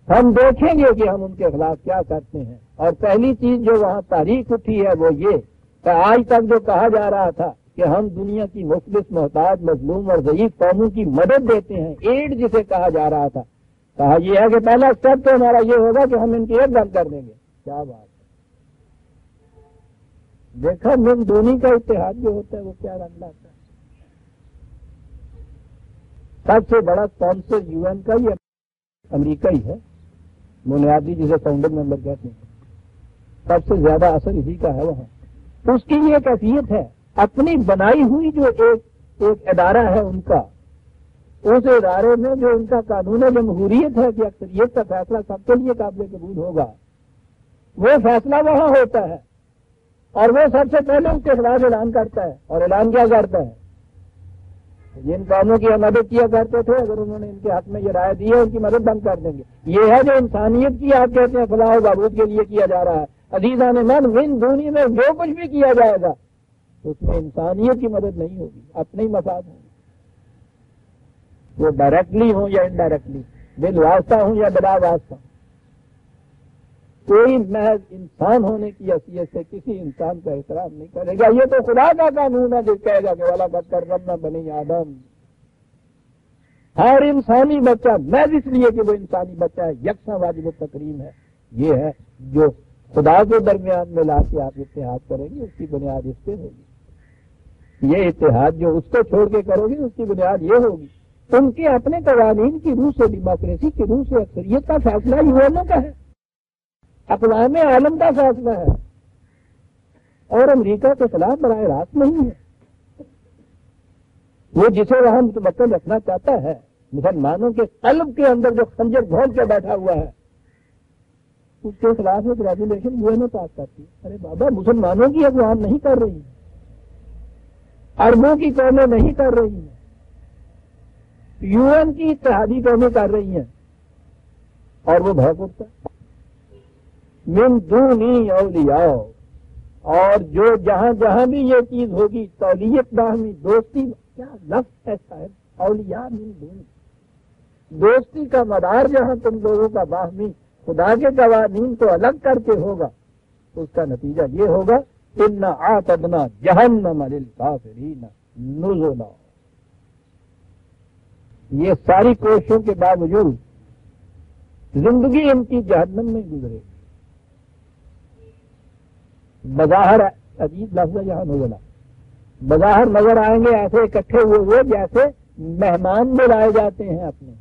ہم دیکھیں گے کہ ہم ان کے خلاف کیا کرتے ہیں، اور پہلی چیز جو وہاں تاریخ اٹھی ہے وہ یہ کہ آج تک جو کہا جا رہا تھا کہ ہم دنیا کی مفلس محتاج مظلوم اور ضعیف قوموں کی مدد دیتے ہیں، ایڈ جسے کہا جا رہا تھا، کہا یہ ہے کہ پہلا اسٹیپ تو ہمارا یہ ہوگا کہ ہم ان کی ایک بند کر دیں گے۔ کیا بات ہے، دیکھا من دونی کا اتحاد جو ہوتا ہے وہ کیا رنگ لاتا ہے۔ سب سے بڑا اسپانسر یو این کا ہی امریکہ ہی ہے، بنیادی جسے فاؤنڈنگ ممبر کہتے ہیں، سب سے زیادہ اثر اسی کا ہے وہاں۔ اس کی یہ کیفیت ہے، اپنی بنائی ہوئی جو ایک ادارہ ہے ان کا، اس ادارے میں جو ان کا قانون جمہوریت ہے کہ اکثریت کا فیصلہ سب کے لیے قابل قبول ہوگا، وہ فیصلہ وہاں ہوتا ہے، اور وہ سب سے پہلے اس کے خلاف اعلان کرتا ہے، اور اعلان کیا کرتا ہے؟ جن قوموں کی ہم مدد کیا کرتے تھے اگر انہوں نے ان کے حق میں یہ رائے دی ہے ان کی مدد بند کر دیں گے۔ یہ ہے جو انسانیت کی آپ کہتے ہیں فلاح و بہبود کے لیے کیا جا رہا ہے۔ عزیزان من، من دنیا میں جو کچھ بھی کیا جائے گا اس میں انسانیت کی مدد نہیں ہوگی، اپنے ہی مفاد ہوں وہ ڈائریکٹلی ہوں یا انڈائریکٹلی، بالواسطہ ہوں یا بلا واسطہ۔ کوئی محض انسان ہونے کی حیثیت سے کسی انسان کا احترام نہیں کرے گا۔ یہ تو خدا کا قانون ہے جو کہے گا کہ وَلَقَدْ كَرَّمْنَا بَنِي آدم، ہر انسانی بچہ محض اس لیے کہ وہ انسانی بچہ ہے یکساں واجب التکریم ہے۔ یہ ہے جو خدا کے درمیان میں لا کے آپ اتحاد کریں گے، اس کی بنیاد اس پہ ہوگی۔ یہ اتحاد جو اس کو چھوڑ کے کرو گے اس کی بنیاد یہ ہوگی ان کے اپنے قوانین کی روح سے، ڈیموکریسی کی روح سے اکثریت کا فیصلہ یوانوں کا ہے، اقوام عالم کا فیصلہ ہے، اور امریکہ کے خلاف براہ راست نہیں ہے۔ وہ جسے وہاں متمکن رکھنا چاہتا ہے مسلمانوں کے قلب کے اندر جو خنجر گھونٹ کے بیٹھا ہوا ہے اس کے خلاف ایک ریگولیشن یو این او پاس کرتی ہے. ارے بابا مسلمانوں کی اقوام نہیں کر رہی ہیں, عربوں کی قومیں نہیں کر رہی ہیں, یو این کی اتحادی قومیں کر رہی ہیں, اور وہ بھوک اٹھتا ہے. من دونی اولیاء, اور جو جہاں جہاں بھی یہ چیز ہوگی تولیت باہمی دوستی, کیا لفظ ایسا ہے, اولیاء من دونی, دوستی کا مدار جہاں تم لوگوں کا باہمی خدا کے قوانین کو الگ کر کے ہوگا, اس کا نتیجہ یہ ہوگا اِنَّا أَعْتَدْنَا جَهَنَّمَ لِلْكَافِرِينَ نُزُلًا. یہ ساری کوششوں کے باوجود زندگی ان کی جہنم میں گزرے. بظاہر عجیب لفظ ہے یہاں نزلہ, بظاہر نظر آئیں گے ایسے اکٹھے ہوئے ہوئے جیسے مہمان بلائے جاتے ہیں اپنے.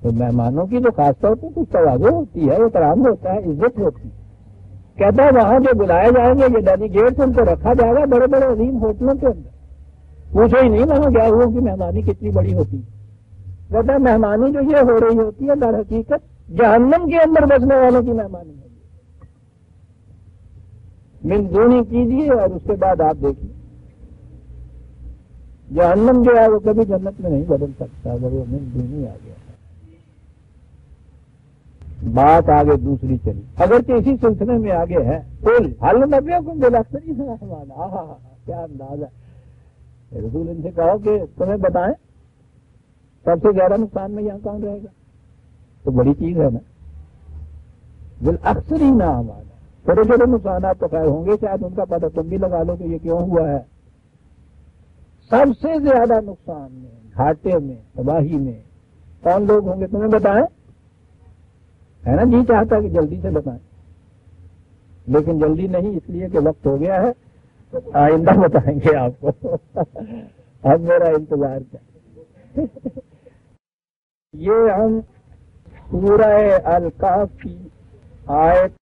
تو مہمانوں کی تو خاص طور پہ کچھ تواضع ہوتی ہے, احترام ہوتا ہے, عزت ہوتی ہے. کہتا ہے وہاں جو بلائے جائیں گے یہ ڈیلیگیٹس ان کو رکھا جائے گا بڑے بڑے عظیم ہوٹلوں کے اندر. پوچھو ہی نہیں وہاں گیا ہوا کہ مہمانی کتنی بڑی ہوتی ہے. کہتا ہے مہمانی جو یہ ہو رہی ہوتی ہے در حقیقت جہنم کے اندر بسنے والوں کی مہمانی ہوگی. من دونی کیجیے اور اس کے بعد آپ دیکھیے جہنم جو ہے وہ کبھی جنت میں نہیں بدل سکتا اگر وہ من دونی آ گیا. بات آگے دوسری چلی, اگرچہ اسی سلسلے میں آگے ہے قل هل نبئکم بالاخسرین اعمالا. کیا انداز ہے, رسول ان سے کہو کہ تمہیں بتائیں سب سے زیادہ نقصان میں یہاں کون رہے گا. تو بڑی چیز ہے نا, بالاخسرین اعمالا. چھوٹے چھوٹے نقصانات تو خیر ہوں گے, شاید ان کا پتہ تم بھی لگا لو کہ یہ کیوں ہوا ہے. سب سے زیادہ نقصان میں, گھاٹے میں, تباہی میں کون لوگ ہوں گے تمہیں بتائیں. ہے نا, جی چاہتا کہ جلدی سے بتائیں, لیکن جلدی نہیں, اس لیے کہ وقت ہو گیا ہے, آئندہ بتائیں گے آپ کو. اب میرا انتظار کیا. یہ ہم سورہ الکہف کی آیت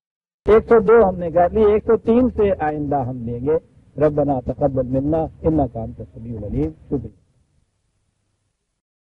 102 ہم نے کر لی, 103 سے آئندہ ہم لیں گے. ربنا تقبل منا انک انت السمیع العلیم. شکریہ.